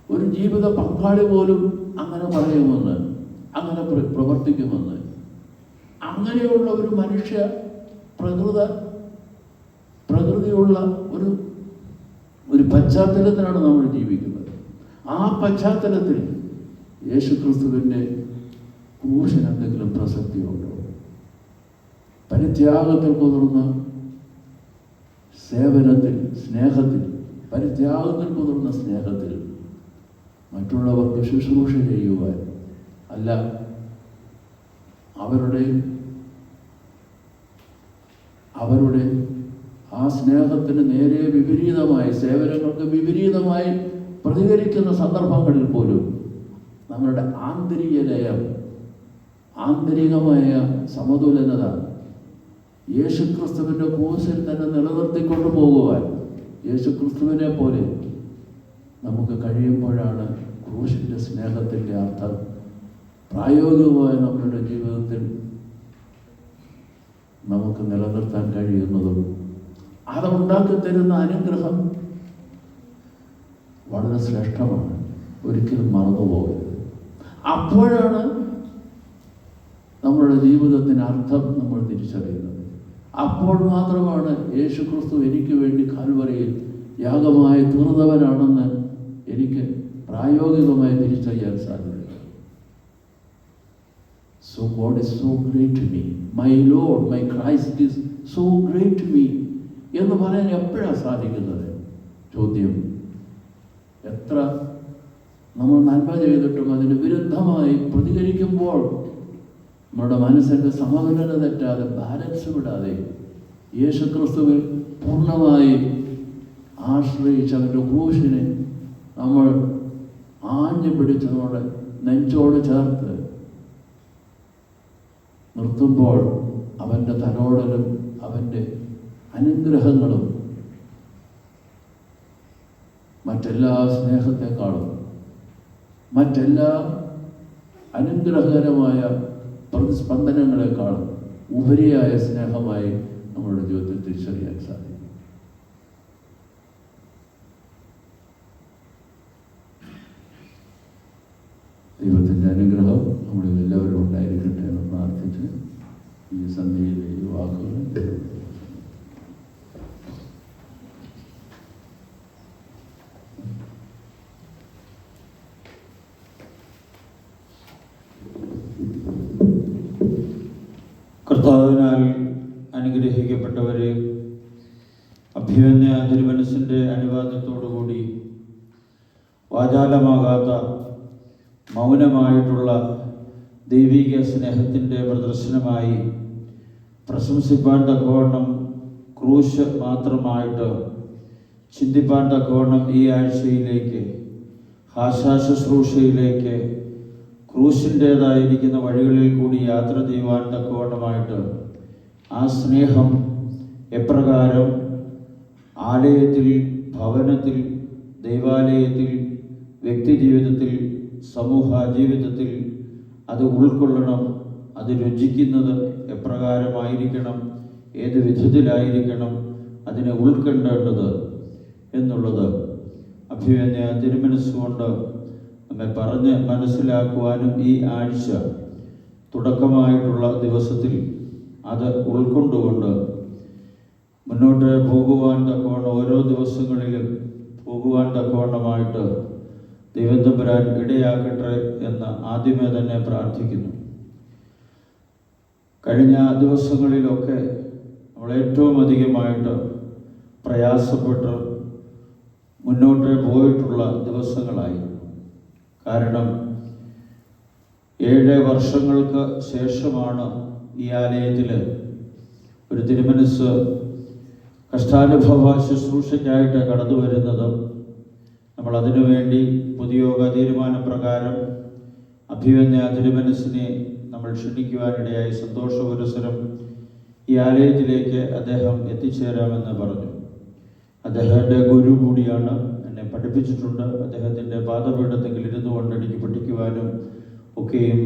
ഒരു ജീവിത പങ്കാളി പോലും അങ്ങനെ പറയുമെന്ന്, അങ്ങനെ പ്രവർത്തിക്കുമെന്ന്, അങ്ങനെയുള്ള ഒരു മനുഷ്യ പ്രകൃതിയുള്ള ഒരു പശ്ചാത്തലത്തിലാണ് നമ്മൾ ജീവിക്കുന്നത്. ആ പശ്ചാത്തലത്തിൽ യേശുക്രിസ്തുവിൻ്റെ ക്രൂശിന് എന്തെങ്കിലും പ്രസക്തിയുണ്ടോ? പരിത്യാഗത്തിൽ കുതിർന്ന സേവനത്തിൽ, സ്നേഹത്തിൽ, പരിത്യാഗത്തിൽ കുതിർന്ന സ്നേഹത്തിൽ മറ്റുള്ളവർക്ക് ശുശ്രൂഷ ചെയ്യുവാൻ അല്ല, അവരുടെ ആ സ്നേഹത്തിന് നേരെ വിപരീതമായി, സേവനങ്ങൾക്ക് വിപരീതമായി പ്രതികരിക്കുന്ന സന്ദർഭങ്ങളിൽ പോലും നമ്മളുടെ ആന്തരിക ലയം, ആന്തരികമായ സമതുലനത യേശുക്രിസ്തുവിൻ്റെ ക്രൂശിൽ തന്നെ നിലനിർത്തിക്കൊണ്ടു പോകുവാൻ യേശുക്രിസ്തുവിനെ പോലെ നമുക്ക് കഴിയുമ്പോഴാണ് ക്രൂശിൻ്റെ സ്നേഹത്തിൻ്റെ അർത്ഥം പ്രായോഗികമായി നമ്മളുടെ ജീവിതത്തിൽ നമുക്ക് നിലനിർത്താൻ കഴിയുന്നതും. അതുണ്ടാക്കി തരുന്ന അനുഗ്രഹം വളരെ ശ്രേഷ്ഠമാണ്, ഒരിക്കലും മറന്നുപോകരുത്. അപ്പോഴാണ് നമ്മളുടെ ജീവിതത്തിന് അർത്ഥം നമ്മൾ തിരിച്ചറിയുന്നത്. അപ്പോൾ മാത്രമാണ് യേശുക്രിസ്തു എനിക്ക് വേണ്ടി കാൽവരിയിൽ യാഗമായി തീർന്നവനാണെന്ന് എനിക്ക് പ്രായോഗികമായി തിരിച്ചറിയാൻ സാധിക്കും. So God is so great to me. My Lord, my Christ is so great to me എന്ന് പറയാൻ എപ്പോഴാണ് സാധിക്കുന്നത്? ചോദ്യം. എത്ര നമ്മൾ നന്മ ചെയ്തിട്ടും അതിന് വിരുദ്ധമായി പ്രതികരിക്കുമ്പോൾ നമ്മുടെ മനസ്സിൻ്റെ സമതുലന തെറ്റാതെ, ബാലൻസ് വിടാതെ യേശുക്രിസ്തുവിൽ പൂർണ്ണമായി ആശ്രയിച്ച് അവൻ്റെ ക്രൂശിനെ നമ്മൾ ആഞ്ഞു പിടിച്ച് നമ്മുടെ നെഞ്ചോട് ചേർത്ത് നിർത്തുമ്പോൾ അവൻ്റെ തലോടലും അവൻ്റെ അനുഗ്രഹങ്ങളും മറ്റെല്ലാ സ്നേഹത്തെക്കാളും, മറ്റെല്ലാ അനുഗ്രഹകരമായ പ്രതിസ്പന്ദനങ്ങളെക്കാളും ഉപരിയായ സ്നേഹമായി നമ്മുടെ ജീവിതത്തിൽ തിരിച്ചറിയാൻ സാധിക്കും. ദൈവത്തിൻ്റെ അനുഗ്രഹം നമ്മളിൽ എല്ലാവരും ഉണ്ടായിരിക്കട്ടെ എന്ന് പ്രാർത്ഥിച്ച് ഈ സന്ധ്യയിലെ ഈ വാക്കുകൾ കർത്താവിനാൽ അനുഗ്രഹിക്കപ്പെട്ടവരെ, അഭിമന്യ തിരുമനസ്സിൻ്റെ അനുവാദത്തോടുകൂടി വാചാലമാകാത്ത മൗനമായിട്ടുള്ള ദൈവിക സ്നേഹത്തിൻ്റെ പ്രദർശനമായി പ്രശംസിപ്പാൻ തക്കവണ്ണം ക്രൂശ് മാത്രമായിട്ട് ചിന്തിപ്പാൻ തക്കവണ്ണം ഈ ആഴ്ചയിലേക്ക്, ആശാശുശ്രൂഷയിലേക്ക്, ക്രൂശിൻ്റേതായിരിക്കുന്ന വഴികളിൽ കൂടി യാത്ര ചെയ്യുവാൻ തക്കവണ്ണമായിട്ട് ആ സ്നേഹം എപ്രകാരം ആലയത്തിൽ, ഭവനത്തിൽ, ദൈവാലയത്തിൽ, വ്യക്തിജീവിതത്തിൽ, സമൂഹ ജീവിതത്തിൽ അത് ഉൾക്കൊള്ളണം, അത് രുചിക്കുന്നത് എപ്രകാരമായിരിക്കണം, ഏത് വിധത്തിലായിരിക്കണം അതിനെ ഉൾക്കൊണ്ടേണ്ടത് എന്നുള്ളത് അഭിമന്യ തിരുമനസ്സുകൊണ്ട് നമ്മെ പറഞ്ഞ് മനസ്സിലാക്കുവാനും ഈ ആഴ്ച തുടക്കമായിട്ടുള്ള ദിവസത്തിൽ അത് ഉൾക്കൊണ്ടുകൊണ്ട് മുന്നോട്ട് പോകുവാൻ തക്കവണ്ണം, ഓരോ ദിവസങ്ങളിലും പോകുവാൻ തക്കവണ്ണമായിട്ട് ദൈവം തമ്പുരാൻ ഇടയാക്കട്ടെ എന്ന് ആദ്യമേ തന്നെ പ്രാർത്ഥിക്കുന്നു. കഴിഞ്ഞ ദിവസങ്ങളിലൊക്കെ നമ്മൾ ഏറ്റവും അധികമായിട്ട് പ്രയാസപ്പെട്ട് മുന്നോട്ട് പോയിട്ടുള്ള ദിവസങ്ങളായി. കാരണം 7 വർഷങ്ങൾക്ക് ശേഷമാണ് ഈ ആലയത്തിൽ ഒരു തിരുമനസ് കഷ്ടാനുഭവ ശുശ്രൂഷയ്ക്കായിട്ട് കടന്നു വരുന്നത്. നമ്മൾ അതിനുവേണ്ടി പൊതുയോഗ തീരുമാനപ്രകാരം അഭിമന്യ തിരുമനസ്സിനെ നമ്മൾ ക്ഷണിക്കുവാനിടയായി സന്തോഷപുരസരം ഈ ആലയത്തിലേക്ക് അദ്ദേഹം എത്തിച്ചേരാമെന്ന് പറഞ്ഞു. അദ്ദേഹത്തിൻ്റെ ഗുരു കൂടിയാണ്, എന്നെ പഠിപ്പിച്ചിട്ടുണ്ട്. അദ്ദേഹത്തിൻ്റെ പാദപീഠത്തിൽ ഇരുന്നു കൊണ്ട് എനിക്ക് പഠിക്കുവാനും ഒക്കെയും